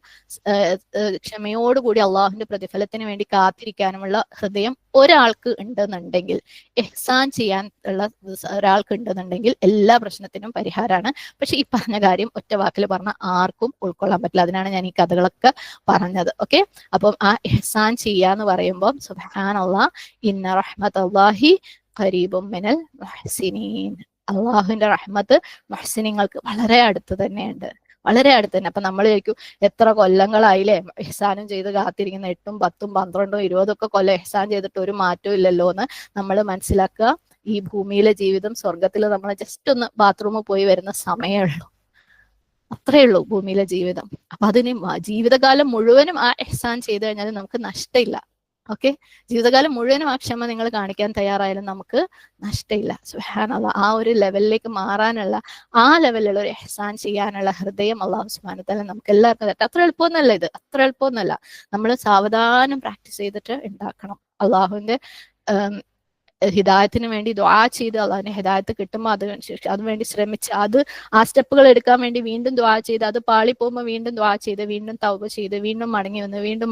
S1: ക്ഷമയോടുകൂടി അള്ളാഹുവിന്റെ പ്രതിഫലത്തിന് വേണ്ടി കാത്തിരിക്കാനുമുള്ള ഹൃദയം ഒരാൾക്ക് ഉണ്ടെന്നുണ്ടെങ്കിൽ, ഇഹ്സാൻ ചെയ്യാൻ ഉള്ള ഒരാൾക്ക് ഉണ്ടെന്നുണ്ടെങ്കിൽ എല്ലാ പ്രശ്നത്തിനും പരിഹാരമാണ്. പക്ഷെ ഈ പറഞ്ഞ കാര്യം ഒറ്റ വാക്കിൽ പറഞ്ഞ ആർക്കും ഉൾക്കൊള്ളാൻ പറ്റില്ല. അതിനാണ് ഞാൻ ഈ കഥകളൊക്കെ പറഞ്ഞത്. ഓക്കെ. അപ്പം ആ ഇഹ്സാൻ ചെയ്യാന്ന് പറയുമ്പോൾ സുബ്ഹാനല്ലാഹ്, ഇന്ന റഹ്മത്തുള്ളാഹി ഖരീബും മിനൽ മുഹ്സിനീൻ. അള്ളാഹുവിന്റെ റഹ്മത്ത് മുഹ്സിനീങ്ങൾക്ക് വളരെ അടുത്ത് തന്നെയുണ്ട്, വളരെ അടുത്ത് തന്നെ. അപ്പൊ നമ്മൾ ചോദിക്കും എത്ര കൊല്ലങ്ങളായില്ലേ ഇഹ്സാനും ചെയ്ത് കാത്തിരിക്കുന്ന, 8, 10, 12, 20 കൊല്ലം ഇഹ്സാൻ ചെയ്തിട്ട് ഒരു മാറ്റവും ഇല്ലല്ലോ എന്ന് നമ്മൾ മനസ്സിലാക്കുക. ഈ ഭൂമിയിലെ ജീവിതം സ്വർഗത്തിൽ നമ്മൾ ജസ്റ്റ് ഒന്ന് ബാത്റൂമിൽ പോയി വരുന്ന സമയമേ ഉള്ളൂ. അത്രേ ഉള്ളൂ ഭൂമിയിലെ ജീവിതം. അപ്പൊ അതിന് ജീവിതകാലം മുഴുവനും ആ ഇഹ്സാൻ ചെയ്തു കഴിഞ്ഞാൽ നമുക്ക് നഷ്ടമില്ല. ഓക്കെ, ജീവിതകാലം മുഴുവനും ആ ക്ഷമ നിങ്ങൾ കാണിക്കാൻ തയ്യാറായാലും നമുക്ക് നഷ്ടമില്ല. സുബ്ഹാനല്ലാഹ്, ആ ഒരു ലെവലിലേക്ക് മാറാനുള്ള, ആ ലെവലിലുള്ള ഒരു ഇഹ്സാൻ ചെയ്യാനുള്ള ഹൃദയം അല്ലാഹു സുബ്ഹാനഹു വ തആല നമുക്ക് എല്ലാവർക്കും തരട്ടെ. അത്ര എളുപ്പമൊന്നുമല്ല ഇത്, അത്ര എളുപ്പമൊന്നുമല്ല. നമ്മൾ സാവധാനം പ്രാക്ടീസ് ചെയ്തിട്ട് ഉണ്ടാക്കണം. അള്ളാഹുവിന്റെ ഹിദായത്തിന് വേണ്ടി ദുആ ചെയ്ത് അള്ളാഹുവിന്റെ ഹിദായത്ത് കിട്ടുമ്പോൾ അതിനുവേണ്ടി ശ്രമിച്ച് ആ സ്റ്റെപ്പുകൾ എടുക്കാൻ വേണ്ടി വീണ്ടും ദുആ ചെയ്ത്, അത് പാളി പോകുമ്പോൾ വീണ്ടും ദുആ ചെയ്ത്, വീണ്ടും തൗബ ചെയ്ത്, വീണ്ടും മടങ്ങി വന്ന്, വീണ്ടും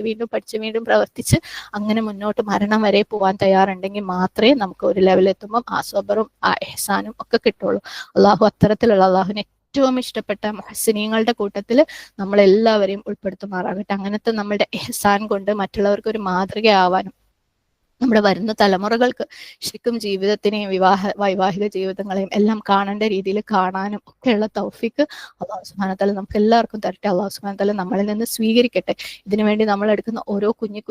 S1: വീണ്ടും പ്രവർത്തിച്ച് അങ്ങനെ മുന്നോട്ട് മരണം വരെ പോകാൻ തയ്യാറുണ്ടെങ്കിൽ മാത്രമേ നമുക്ക് ഒരു ലെവലെത്തുമ്പോൾ ആ സബറും ആ ഇഹ്സാനും ഒക്കെ കിട്ടുള്ളൂ. അള്ളാഹു അത്തരത്തിലുള്ള, അള്ളാഹുവിനെ ഏറ്റവും ഇഷ്ടപ്പെട്ട മുഹ്സിനീങ്ങളുടെ കൂട്ടത്തിൽ നമ്മളെല്ലാവരെയും ഉൾപ്പെടുത്തുമാറാകട്ടെ. അങ്ങനത്തെ നമ്മളുടെ ഇഹ്സാൻ കൊണ്ട് മറ്റുള്ളവർക്ക് ഒരു മാതൃകയാവാനും നമ്മുടെ വരുന്ന തലമുറകൾക്ക് ശരിക്കും ജീവിതത്തിനെയും വൈവാഹിക ജീവിതങ്ങളെയും എല്ലാം കാണേണ്ട രീതിയിൽ കാണാനും ഒക്കെയുള്ള തൗഫീക്ക് അല്ലാഹു സുബ്ഹാനഹു വ തആല നമുക്ക് എല്ലാവർക്കും തരട്ടെ. അല്ലാഹു സുബ്ഹാനഹു വ തആല നമ്മളിൽ നിന്ന് സ്വീകരിക്കട്ടെ. ഇതിനുവേണ്ടി നമ്മൾ എടുക്കുന്ന ഓരോ കുഞ്ഞു